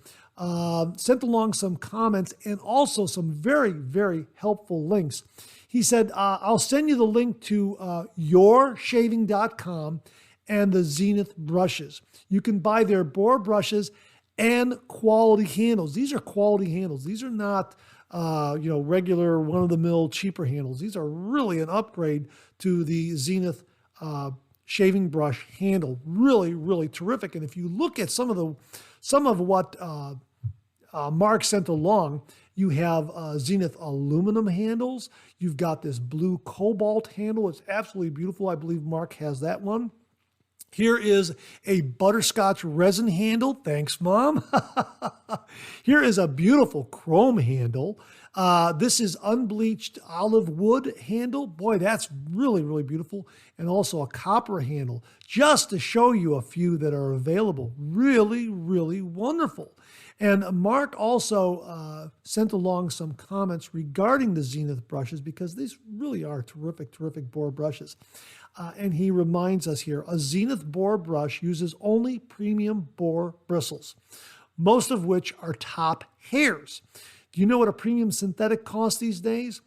sent along some comments and also some very, very helpful links. He said, I'll send you the link to yourshaving.com and the Zenith brushes. You can buy their bore brushes and quality handles. These are quality handles. These are not regular run-of-the-mill cheaper handles. These are really an upgrade to the Zenith shaving brush handle. Really, really terrific. And if you look at some of what Mark sent along, you have Zenith aluminum handles. You've got this blue cobalt handle. It's absolutely beautiful. I believe Mark has that one. Here is a butterscotch resin handle. Thanks, Mom. Here is a beautiful chrome handle. This is unbleached olive wood handle. Boy, that's really, really beautiful. And also a copper handle, just to show you a few that are available. Really, really wonderful. And Mark also sent along some comments regarding the Zenith brushes, because these really are terrific, terrific bore brushes. And he reminds us here, a Zenith bore brush uses only premium bore bristles, most of which are top hairs. Do you know what a premium synthetic costs these days?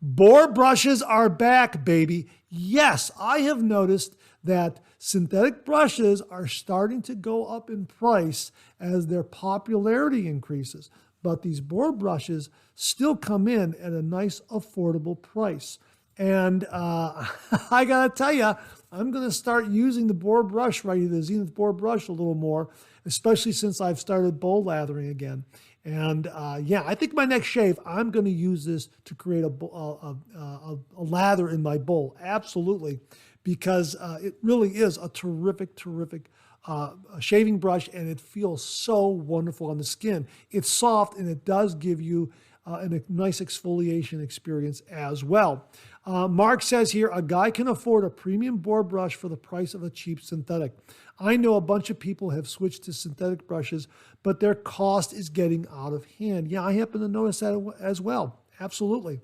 Bore brushes are back, baby. Yes, I have noticed that synthetic brushes are starting to go up in price as their popularity increases, but these bore brushes still come in at a nice, affordable price. And I gotta tell you, I'm gonna start using the bore brush, right, the Zenith bore brush a little more, especially since I've started bowl lathering again. And yeah, I think my next shave, I'm gonna use this to create a lather in my bowl, absolutely, because it really is a terrific, terrific shaving brush, and it feels so wonderful on the skin. It's soft, and it does give you a nice exfoliation experience as well. Mark says here, a guy can afford a premium bore brush for the price of a cheap synthetic. I know a bunch of people have switched to synthetic brushes, but their cost is getting out of hand. Yeah, I happen to notice that as well. Absolutely.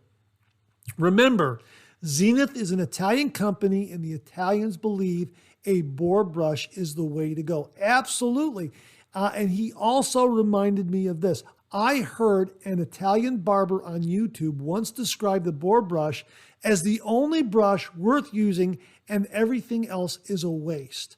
Remember, Zenith is an Italian company, and the Italians believe a bore brush is the way to go. Absolutely. And he also reminded me of this. I heard an Italian barber on YouTube once describe the bore brush as the only brush worth using, and everything else is a waste.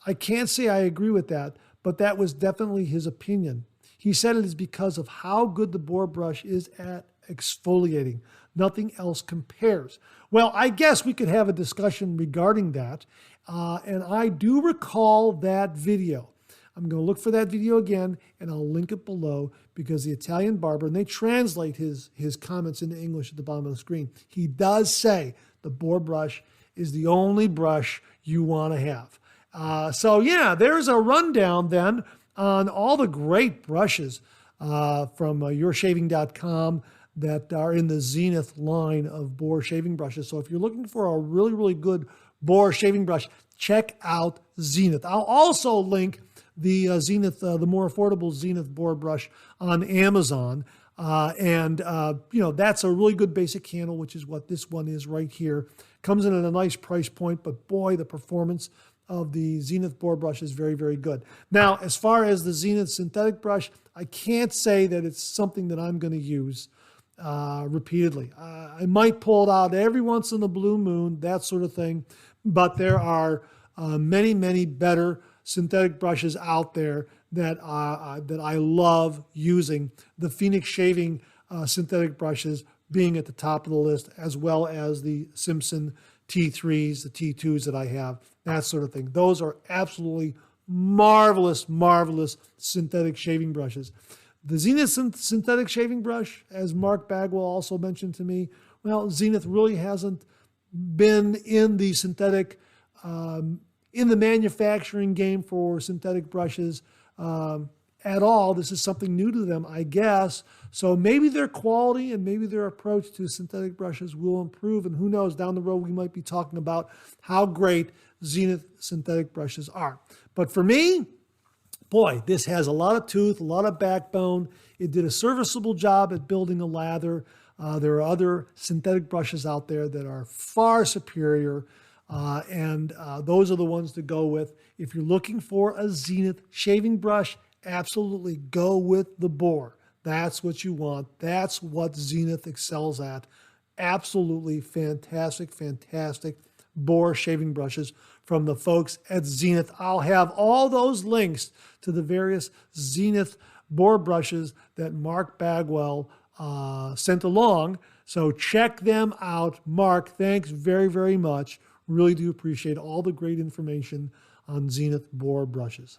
I can't say I agree with that, but that was definitely his opinion. He said it is because of how good the bore brush is at exfoliating. Nothing else compares. Well, I guess we could have a discussion regarding that. And I do recall that video. I'm going to look for that video again, and I'll link it below, because the Italian barber, and they translate his comments into English at the bottom of the screen, he does say the bore brush is the only brush you want to have. So yeah, there's a rundown then on all the great brushes from yourshaving.com, that are in the Zenith line of Bohr shaving brushes. So if you're looking for a really, really good Bohr shaving brush, check out Zenith. I'll also link the Zenith, the more affordable Zenith Bohr brush on Amazon. That's a really good basic handle, which is what this one is right here. Comes in at a nice price point, but boy, the performance of the Zenith Bohr brush is very, very good. Now, as far as the Zenith synthetic brush, I can't say that it's something that I'm going to use repeatedly. I might pull it out every once in a blue moon, that sort of thing, but there are many, many better synthetic brushes out there that I love using. The Phoenix shaving synthetic brushes being at the top of the list, as well as the Simpson T3s, the T2s that I have, that sort of thing. Those are absolutely marvelous, marvelous synthetic shaving brushes. The Zenith synthetic shaving brush, as Mark Bagwell also mentioned to me, well, Zenith really hasn't been in the synthetic, in the manufacturing game for synthetic brushes at all. This is something new to them, I guess. So maybe their quality and maybe their approach to synthetic brushes will improve. And who knows, down the road we might be talking about how great Zenith synthetic brushes are. But for me, boy, this has a lot of tooth, a lot of backbone. It did a serviceable job at building a lather. There are other synthetic brushes out there that are far superior. Those are the ones to go with. If you're looking for a Zenith shaving brush, absolutely go with the Bohr. That's what you want. That's what Zenith excels at. Absolutely fantastic, fantastic Bohr shaving brushes from the folks at Zenith. I'll have all those links to the various Zenith Bohr brushes that Mark Bagwell sent along. So check them out. Mark, thanks very, very much. Really do appreciate all the great information on Zenith Bohr brushes.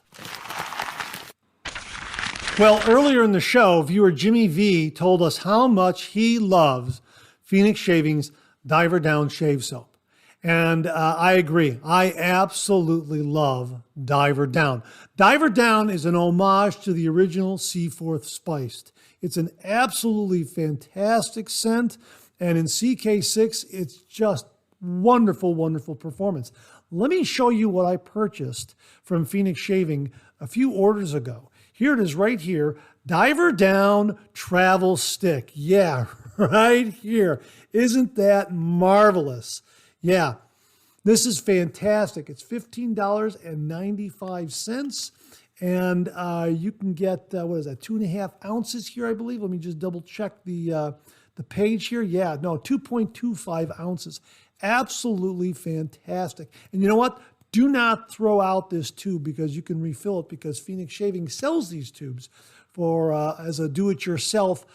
Well, earlier in the show, viewer Jimmy V told us how much he loves Phoenix Shaving's Diver Down Shave Soap. And I agree. I absolutely love Diver Down. Diver Down is an homage to the original Seaforth Spiced. It's an absolutely fantastic scent. And in CK6, it's just wonderful, wonderful performance. Let me show you what I purchased from Phoenix Shaving a few orders ago. Here it is right here. Diver Down Travel Stick. Yeah, right here. Isn't that marvelous? Yeah, this is fantastic. It's $15.95. And you can get, what is that, 2.5 ounces here, I believe. Let me just double check the page here. Yeah, no, 2.25 ounces. Absolutely fantastic. And you know what? Do not throw out this tube because you can refill it, because Phoenix Shaving sells these tubes for as a do-it-yourself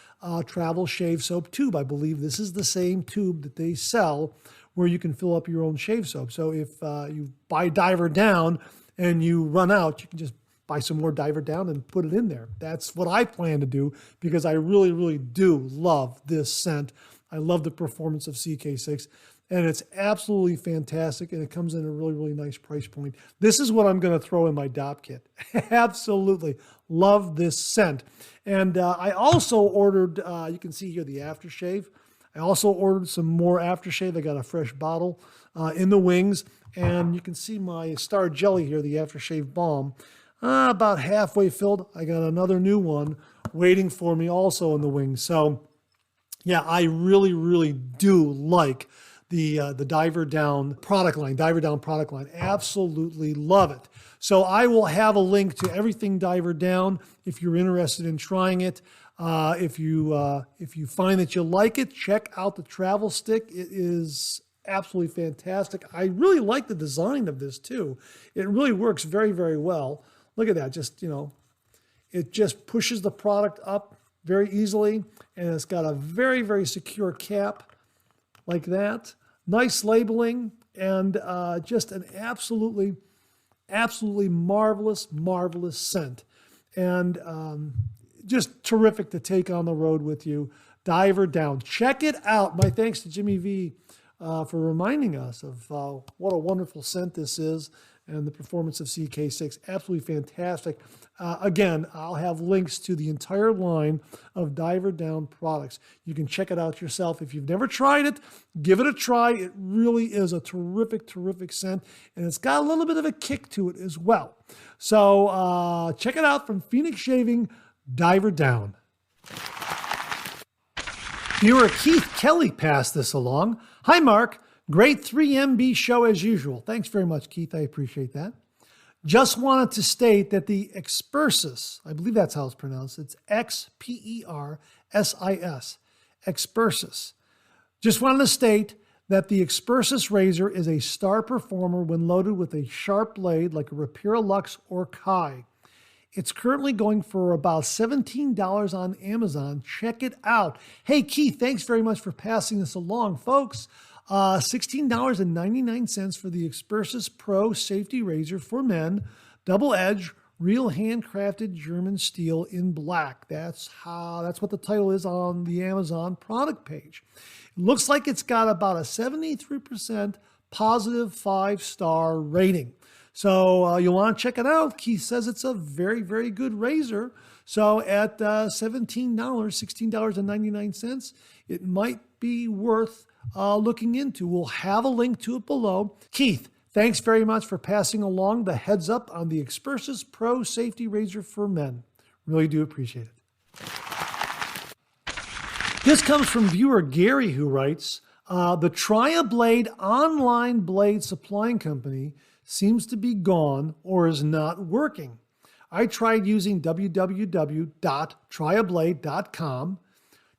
travel shave soap tube. I believe this is the same tube that they sell where you can fill up your own shave soap. So if you buy Diver Down and you run out, you can just buy some more Diver Down and put it in there. That's what I plan to do because I really, really do love this scent. I love the performance of CK6. And it's absolutely fantastic, and it comes in a really, really nice price point. This is what I'm going to throw in my DOP kit. Absolutely love this scent. And I also ordered, you can see here the aftershave. I also ordered some more aftershave. I got a fresh bottle in the wings. And you can see my Star Jelly here, the aftershave balm, about halfway filled. I got another new one waiting for me also in the wings. So, yeah, I really, really do like the Diver Down product line, Absolutely love it. So I will have a link to everything Diver Down if you're interested in trying it. If you find that you like it, check out the travel stick. It is absolutely fantastic. I really like the design of this too. It really works very, very well. Look at that. Just, it just pushes the product up very easily, and it's got a very, very secure cap like that. Nice labeling, and just an absolutely, absolutely marvelous, marvelous scent. And just terrific to take on the road with you. Diver Down. Check it out. My thanks to Jimmy V for reminding us of what a wonderful scent this is. and the performance of CK6. Absolutely fantastic. Again, I'll have links to the entire line of Diver Down products. You can check it out yourself. If you've never tried it, give it a try. It really is a terrific, terrific scent, and it's got a little bit of a kick to it as well. So check it out from Phoenix Shaving, Diver Down. Viewer Keith Kelly passed this along. Hi, Mark. Great 3MB show as usual. Thanks very much, Keith. I appreciate that. Just wanted to state that the Xpersis, I believe that's how it's pronounced. It's Xpersis, Xpersis. Just wanted to state that the Xpersis razor is a star performer when loaded with a sharp blade like a Rapira Lux or Kai. It's currently going for about $17 on Amazon. Check it out. Hey, Keith, thanks very much for passing this along. Folks, $16.99 for the Xpersis Pro Safety Razor for Men, double edge, real handcrafted German steel in black. That's what the title is on the Amazon product page. It looks like it's got about a 73% positive 5-star rating. So you'll want to check it out. Keith says it's a very, very good razor. So at $16.99, it might be worth looking into. We'll have a link to it below. Keith, thanks very much for passing along the heads up on the Xpersis Pro Safety Razor for Men. Really do appreciate it. This comes from viewer Gary, who writes, the TriaBlade online blade supplying company seems to be gone or is not working. I tried using www.triablade.com,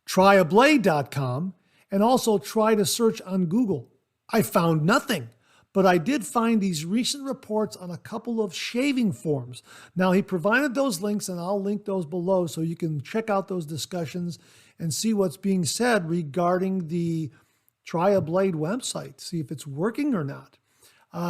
triablade.com, and also tried a search on Google. I found nothing, but I did find these recent reports on a couple of shaving forums. Now, he provided those links, and I'll link those below so you can check out those discussions and see what's being said regarding the TriaBlade website, see if it's working or not.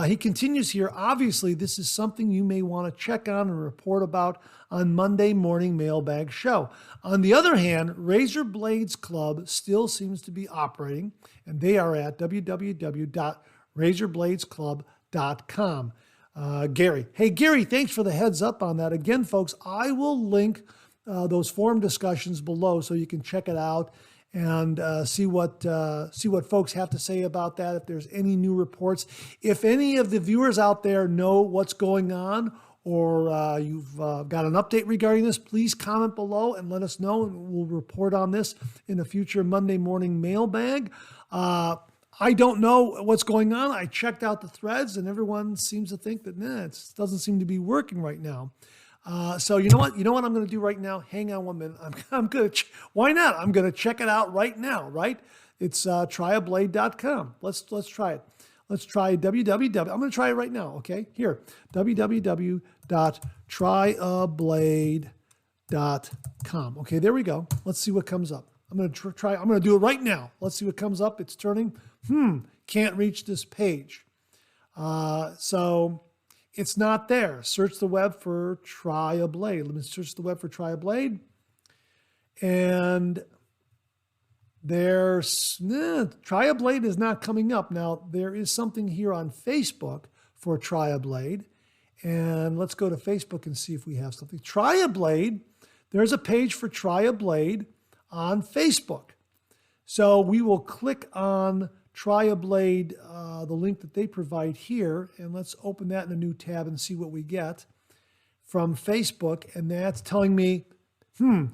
He continues here, obviously, this is something you may want to check on and report about on Monday morning Mailbag show. On the other hand, Razor Blades Club still seems to be operating, and they are at www.razorbladesclub.com. Gary. Hey, Gary, thanks for the heads up on that. Again, folks, I will link those forum discussions below so you can check it out and see what folks have to say about that, if there's any new reports. If any of the viewers out there know what's going on, or you've got an update regarding this, please comment below and let us know, and we'll report on this in a future Monday morning mailbag. I don't know what's going on. I checked out the threads, and everyone seems to think that it doesn't seem to be working right now. So you know what? You know what I'm going to do right now? Hang on 1 minute. I'm going to. Why not? I'm going to check it out right now. Right? It's triablade.com. Let's try it. Let's try www. I'm going to try it right now. Okay, here, www.triablade.com. Okay, there we go. Let's see what comes up. I'm going to try. I'm going to do it right now. Let's see what comes up. It's turning. Can't reach this page. So it's not there. Search the web for TriaBlade. Let me search the web for TriaBlade. And there's, TriaBlade is not coming up. Now, there is something here on Facebook for TriaBlade. And let's go to Facebook and see if we have something. TriaBlade, there's a page for TriaBlade on Facebook. So we will click on TriaBlade, the link that they provide here, and let's open that in a new tab and see what we get from Facebook. And that's telling me,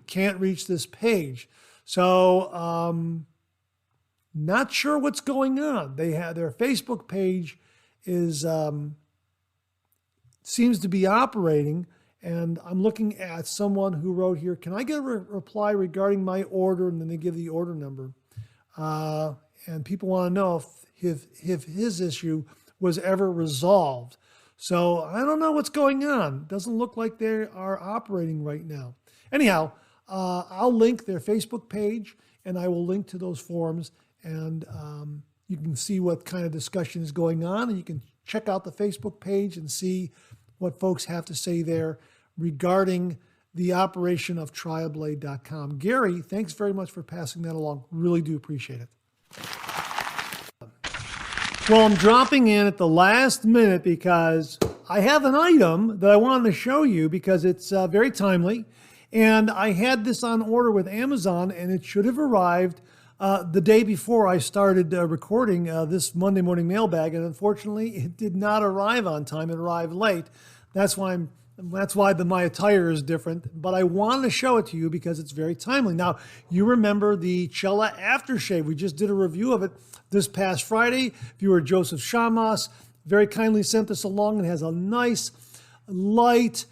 can't reach this page. So not sure what's going on. They have their Facebook page is seems to be operating, and I'm looking at someone who wrote here, can I get a reply regarding my order? And then they give the order number. And people want to know if his issue was ever resolved. So I don't know what's going on. Doesn't look like they are operating right now. Anyhow, I'll link their Facebook page, and I will link to those forums, and you can see what kind of discussion is going on, and you can check out the Facebook page and see what folks have to say there regarding the operation of triablade.com. Gary, thanks very much for passing that along. Really do appreciate it. Well, I'm dropping in at the last minute because I have an item that I wanted to show you because it's very timely. And I had this on order with Amazon, and it should have arrived the day before I started recording this Monday morning mailbag. And unfortunately, it did not arrive on time. It arrived late. That's why my attire is different. But I wanted to show it to you because it's very timely. Now, you remember the Cella aftershave. We just did a review of it this past Friday. Viewer Joseph Shamas very kindly sent this along and has a nice, light,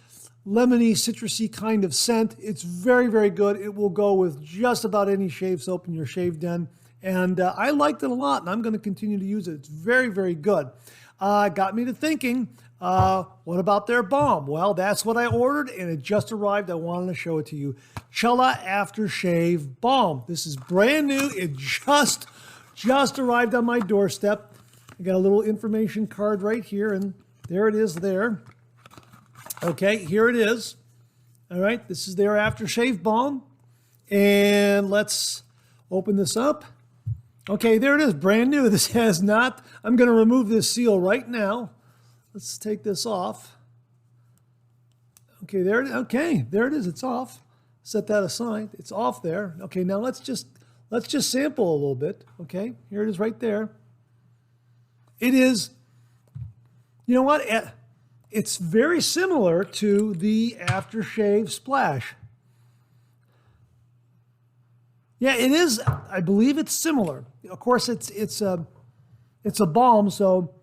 lemony, citrusy kind of scent. It's very, very good. It will go with just about any shave soap in your shave den. And I liked it a lot, and I'm going to continue to use it. It's very, very good. Got me to thinking, what about their balm? Well, that's what I ordered, and it just arrived. I wanted to show it to you. Cella Aftershave Balm. This is brand new. It just arrived on my doorstep. I got a little information card right here, and there it is there. Okay, here it is. All right, this is their aftershave balm. And let's open this up. Okay, there it is, brand new. This has not, I'm going to remove this seal right now. Let's take this off. Okay, there it is, it's off. Set that aside, it's off there. Okay, now let's just sample a little bit. Okay, here it is right there. It is, you know what? It's very similar to the aftershave splash. Yeah, it is. I believe it's similar. Of course, it's a balm, so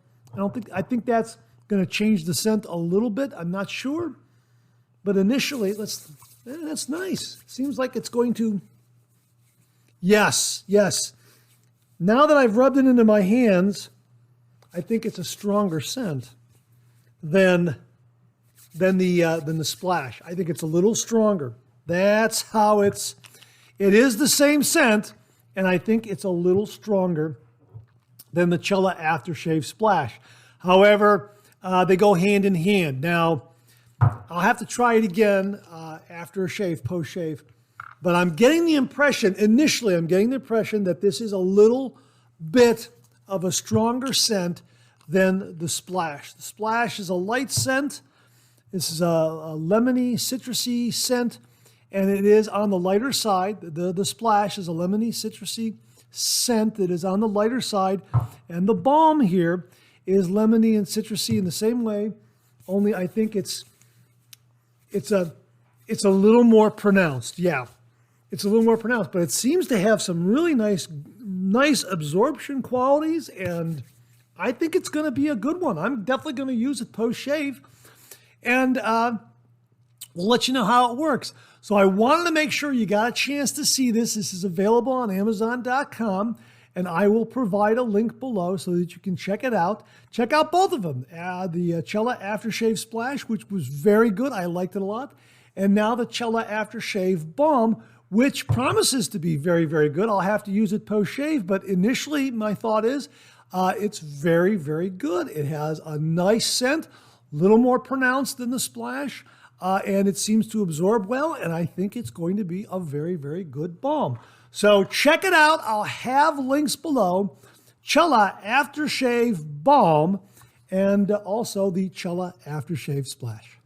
I think that's going to change the scent a little bit. I'm not sure, but initially, that's nice. Seems like it's going to. Yes. Now that I've rubbed it into my hands, I think it's a stronger scent than the splash. I think it's a little stronger. That's how it is the same scent, and I think it's a little stronger than the Cella Aftershave Splash. However, they go hand in hand. Now, I'll have to try it again after a shave, post-shave, but I'm getting the impression that this is a little bit of a stronger scent than the splash. The splash is a light scent. This is a lemony, citrusy scent, and it is on the lighter side. The splash is a lemony, citrusy scent that is on the lighter side, and the balm here is lemony and citrusy in the same way, only I think it's a little more pronounced. Yeah, it's a little more pronounced, but it seems to have some really nice absorption qualities, and I think it's going to be a good one. I'm definitely going to use it post-shave, and we'll let you know how it works. So I wanted to make sure you got a chance to see this. This is available on Amazon.com, and I will provide a link below so that you can check it out. Check out both of them. The Cella Aftershave Splash, which was very good. I liked it a lot. And now the Cella Aftershave Balm, which promises to be very, very good. I'll have to use it post-shave, but initially my thought is it's very, very good. It has a nice scent, a little more pronounced than the splash, and it seems to absorb well, and I think it's going to be a very, very good balm. So check it out. I'll have links below. Cella Aftershave Balm and also the Cella Aftershave Splash.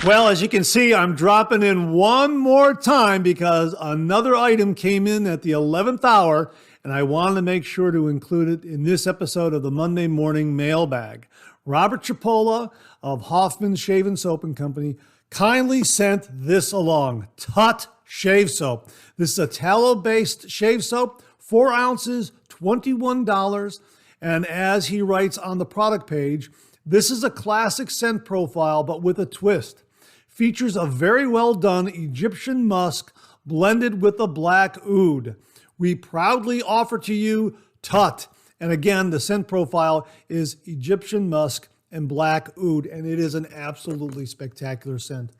Well, as you can see, I'm dropping in one more time because another item came in at the 11th hour, and I wanted to make sure to include it in this episode of the Monday Morning Mailbag. Robert Chipola of Hoffman's Shave Soap and Company kindly sent this along. Tut Shave Soap. This is a tallow-based shave soap, 4 ounces, $21. And as he writes on the product page, this is a classic scent profile, but with a twist. Features a very well done Egyptian musk blended with a black oud. We proudly offer to you Tut. And again, the scent profile is Egyptian musk and black oud, and it is an absolutely spectacular scent.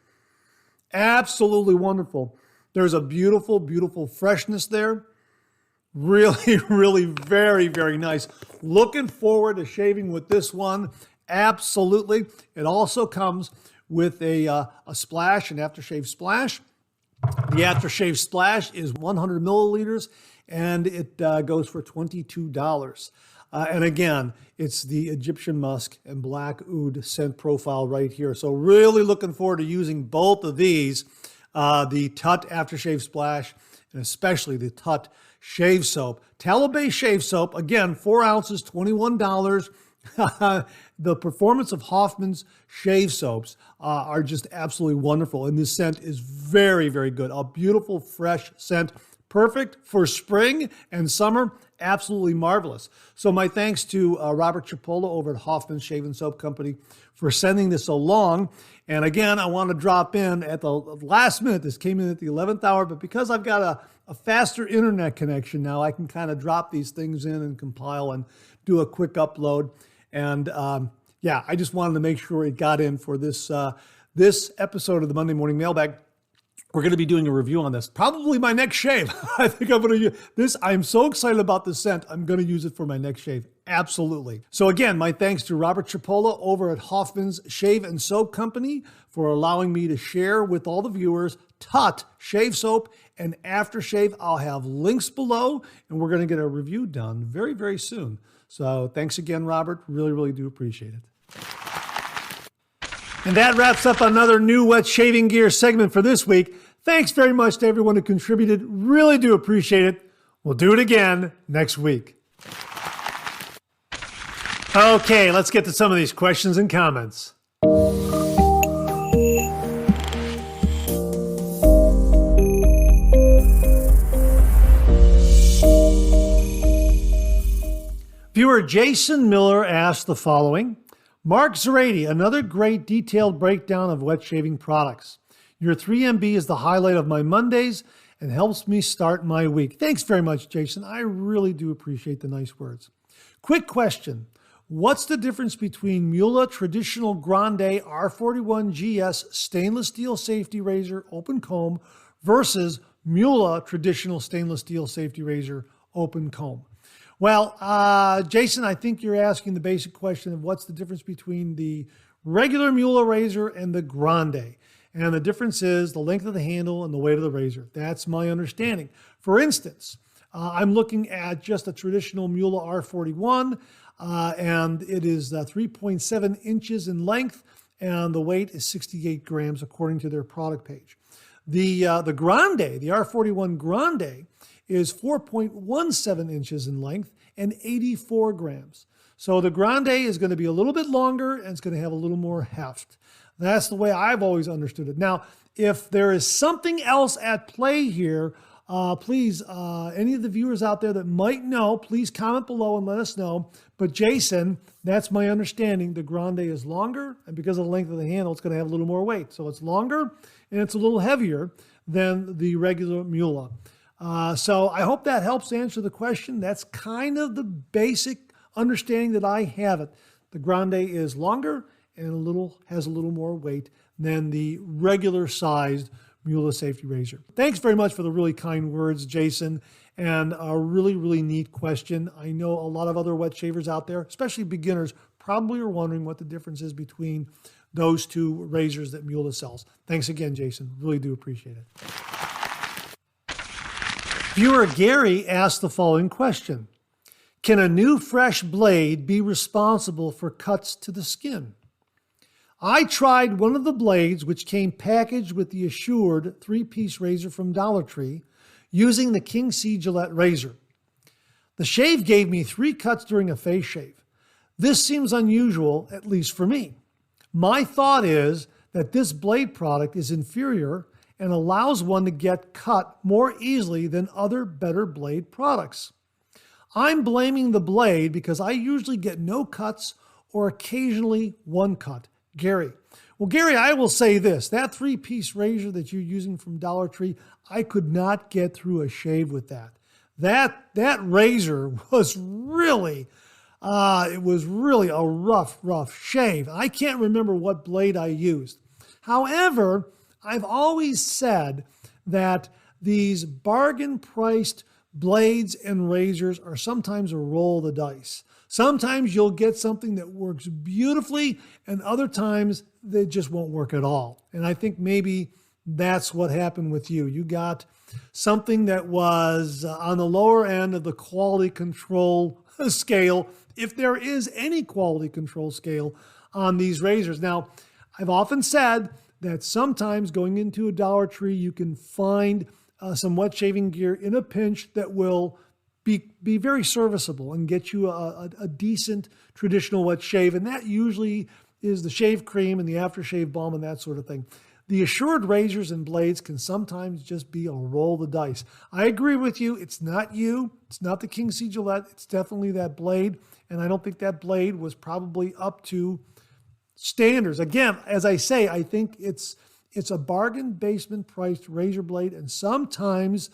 Absolutely wonderful. There's a beautiful, beautiful freshness there. Really, really very, very nice. Looking forward to shaving with this one. Absolutely. It also comes with a splash, an aftershave splash. The aftershave splash is 100 milliliters, and it goes for $22. And again, it's the Egyptian musk and black oud scent profile right here. So really looking forward to using both of these, the Tut Aftershave Splash and especially the Tut Shave Soap. Tallow-based shave soap, again, 4 ounces, $21. The performance of Hoffman's shave soaps are just absolutely wonderful. And this scent is very, very good. A beautiful, fresh scent. Perfect for spring and summer. Absolutely marvelous. So my thanks to Robert Chipola over at Hoffman's Shave Soap Company for sending this along. And again, I want to drop in at the last minute. This came in at the 11th hour, but because I've got a faster internet connection now, I can kind of drop these things in and compile and do a quick upload. And yeah, I just wanted to make sure it got in for this episode of the Monday Morning Mailbag. We're going to be doing a review on this. Probably my next shave. I think I'm going to use this. I'm so excited about this scent. I'm going to use it for my next shave. Absolutely. So again, my thanks to Robert Chipola over at Hoffman's Shave and Soap Company for allowing me to share with all the viewers Tut Shave Soap and Aftershave. I'll have links below, and we're going to get a review done very, very soon. So thanks again, Robert. Really, really do appreciate it. And that wraps up another new wet shaving gear segment for this week. Thanks very much to everyone who contributed. Really do appreciate it. We'll do it again next week. Okay, let's get to some of these questions and comments. Viewer Jason Miller asked the following. Mark Zarady, another great detailed breakdown of wet shaving products. Your 3MB is the highlight of my Mondays and helps me start my week. Thanks very much, Jason. I really do appreciate the nice words. Quick question. What's the difference between Muhle Traditional Grande R41 GS Stainless Steel Safety Razor Open Comb versus Muhle Traditional Stainless Steel Safety Razor Open Comb? Well, Jason, I think you're asking the basic question of what's the difference between the regular Muhle razor and the Grande. And the difference is the length of the handle and the weight of the razor. That's my understanding. For instance, I'm looking at just a traditional Muhle R41, and it is 3.7 inches in length, and the weight is 68 grams according to their product page. The Grande, the R41 Grande, is 4.17 inches in length and 84 grams. So the Grande is going to be a little bit longer and it's going to have a little more heft. That's the way I've always understood it. Now, if there is something else at play here, please, any of the viewers out there that might know, please comment below and let us know. But Jason, that's my understanding. The Grande is longer, and because of the length of the handle, it's going to have a little more weight. So it's longer and it's a little heavier than the regular Muhle. So I hope that helps answer the question. That's kind of the basic understanding that I have it. The Grande is longer and has a little more weight than the regular sized Muhle safety razor. Thanks very much for the really kind words, Jason, and a really, really neat question. I know a lot of other wet shavers out there, especially beginners, probably are wondering what the difference is between those two razors that Muhle sells. Thanks again, Jason. Really do appreciate it. Viewer Gary asked the following question. Can a new fresh blade be responsible for cuts to the skin? I tried one of the blades which came packaged with the Assured 3-piece razor from Dollar Tree using the King C Gillette razor. The shave gave me 3 cuts during a face shave. This seems unusual, at least for me. My thought is that this blade product is inferior and allows one to get cut more easily than other better blade products. I'm blaming the blade because I usually get no cuts or occasionally 1 cut. Gary. Well, Gary, I will say this. That 3-piece razor that you're using from Dollar Tree, I could not get through a shave with that. That razor was really, it was really a rough shave. I can't remember what blade I used. However, I've always said that these bargain-priced blades and razors are sometimes a roll of the dice. Sometimes you'll get something that works beautifully, and other times they just won't work at all. And I think maybe that's what happened with you. You got something that was on the lower end of the quality control scale, if there is any quality control scale on these razors. Now, I've often said that sometimes going into a Dollar Tree, you can find some wet shaving gear in a pinch that will be very serviceable and get you a decent traditional wet shave. And that usually is the shave cream and the aftershave balm and that sort of thing. The Assured razors and blades can sometimes just be a roll of the dice. I agree with you. It's not you. It's not the King C. Gillette. It's definitely that blade. And I don't think that blade was probably up to standards. Again, as I say, I think it's a bargain basement priced razor blade. And sometimes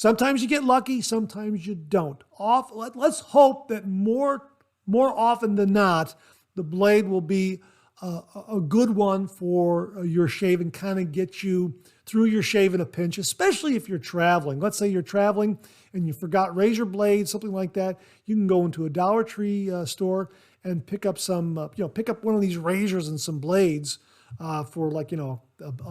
you get lucky, sometimes you don't. Let's hope that more often than not, the blade will be a good one for your shave and kind of get you through your shave in a pinch, especially if you're traveling. Let's say you're traveling and you forgot razor blades, something like that. You can go into a Dollar Tree store and pick up pick up one of these razors and some blades for like, a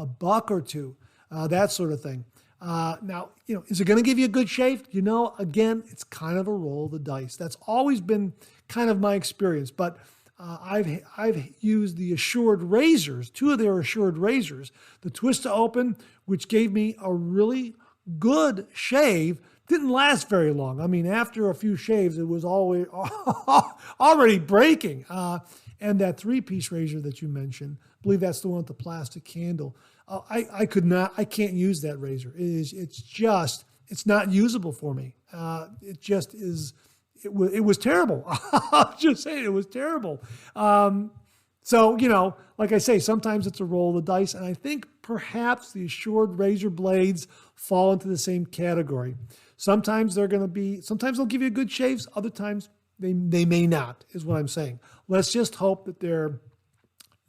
buck or two, that sort of thing. Now, is it going to give you a good shave? Again, it's kind of a roll of the dice. That's always been kind of my experience, but I've used the Assured razors, two of their Assured razors, the Twist to Open, which gave me a really good shave. Didn't last very long. I mean, after a few shaves, it was always already breaking. And that 3-piece razor that you mentioned, I believe that's the one with the plastic handle. I can't use that razor. It's not usable for me. It just is. It was terrible. I'll just say it was terrible. So, like I say, sometimes it's a roll of the dice. And I think perhaps the Assured razor blades fall into the same category. Sometimes they'll give you good shaves. Other times they may not, is what I'm saying. Let's just hope that they're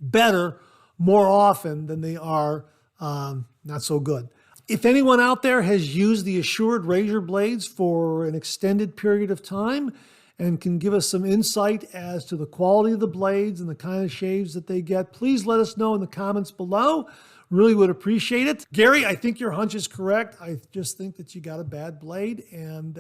better more often than they are not so good. If anyone out there has used the Assured razor blades for an extended period of time and can give us some insight as to the quality of the blades and the kind of shaves that they get, please let us know in the comments below. Really would appreciate it. Gary, I think your hunch is correct. I just think that you got a bad blade, and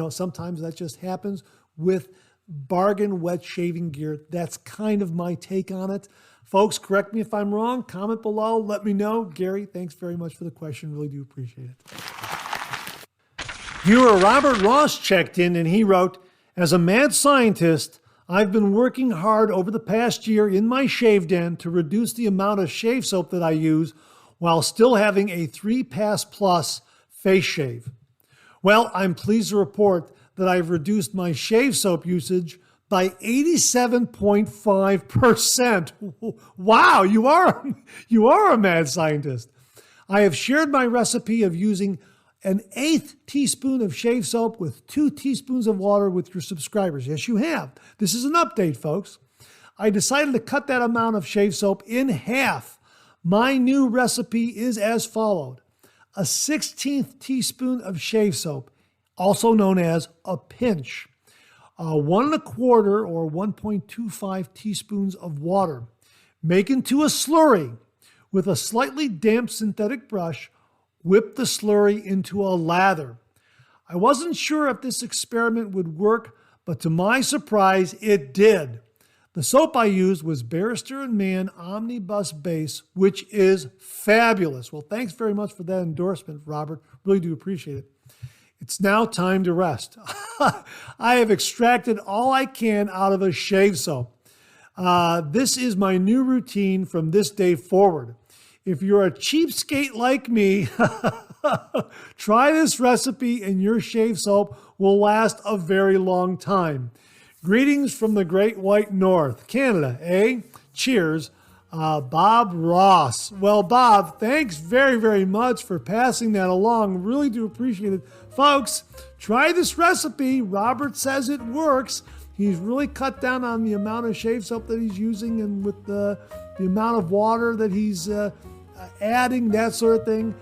sometimes that just happens with bargain wet shaving gear. That's kind of my take on it. Folks, correct me if I'm wrong. Comment below. Let me know. Gary, thanks very much for the question. Really do appreciate it. Viewer Robert Ross checked in and he wrote, as a mad scientist, I've been working hard over the past year in my shave den to reduce the amount of shave soap that I use while still having a 3-pass plus face shave. Well, I'm pleased to report that I've reduced my shave soap usage by 87.5%. Wow, you are a mad scientist. I have shared my recipe of using an 1/8 teaspoon of shave soap with 2 teaspoons of water with your subscribers. Yes, you have. This is an update, folks. I decided to cut that amount of shave soap in half. My new recipe is as followed. A 1/16 teaspoon of shave soap, also known as a pinch. 1 1/4 or 1.25 teaspoons of water. Make into a slurry. With a slightly damp synthetic brush, whip the slurry into a lather. I wasn't sure if this experiment would work, but to my surprise, it did. The soap I used was Barrister & Mann Omnibus Base, which is fabulous. Well, thanks very much for that endorsement, Robert. Really do appreciate it. It's now time to rest. I have extracted all I can out of a shave soap. This is my new routine from this day forward. If you're a cheapskate like me, try this recipe and your shave soap will last a very long time. Greetings from the Great White North, Canada, eh? Cheers, Bob Ross. Well, Bob, thanks very, very much for passing that along. Really do appreciate it. Folks, try this recipe. Robert says it works. He's really cut down on the amount of shave soap that he's using, and with the amount of water that he's adding, that sort of thing,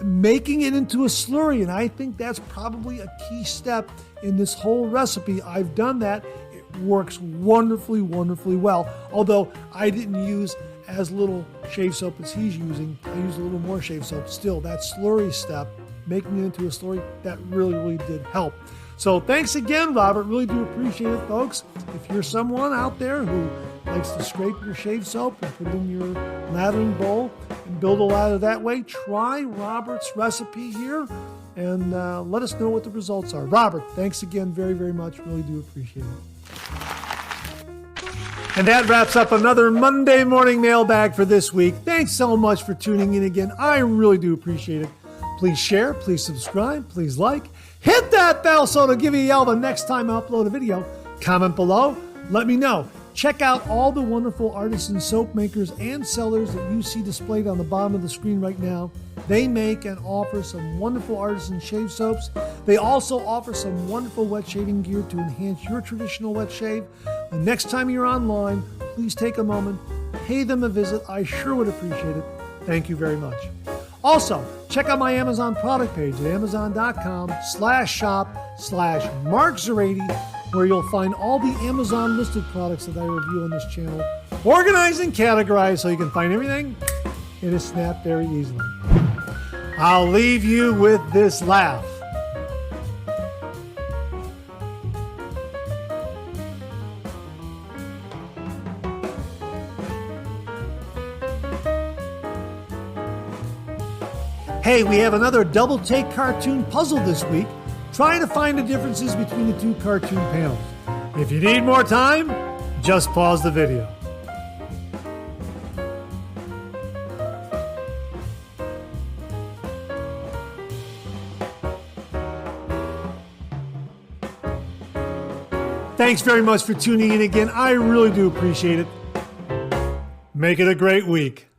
making it into a slurry. And I think that's probably a key step in this whole recipe. I've done that. It works wonderfully, wonderfully well. Although I didn't use as little shave soap as he's using. I used a little more shave soap. Still, that slurry step making it into a story that really, really did help. So thanks again, Robert. Really do appreciate it, folks. If you're someone out there who likes to scrape your shave soap and put it in your lathering bowl and build a lather that way, try Robert's recipe here and let us know what the results are. Robert, thanks again very, very much. Really do appreciate it. And that wraps up another Monday morning mailbag for this week. Thanks so much for tuning in again. I really do appreciate it. Please share, please subscribe, please like. Hit that bell so it'll give you a yell the next time I upload a video. Comment below, let me know. Check out all the wonderful artisan soap makers and sellers that you see displayed on the bottom of the screen right now. They make and offer some wonderful artisan shave soaps. They also offer some wonderful wet shaving gear to enhance your traditional wet shave. The next time you're online, please take a moment, pay them a visit. I sure would appreciate it. Thank you very much. Also, check out my Amazon product page at amazon.com/shop/MarkZerati, where you'll find all the Amazon listed products that I review on this channel, organized and categorized so you can find everything in a snap very easily. I'll leave you with this laugh. Hey, we have another double take cartoon puzzle this week, trying to find the differences between the two cartoon panels. If you need more time, just pause the video. Thanks very much for tuning in again. I really do appreciate it. Make it a great week.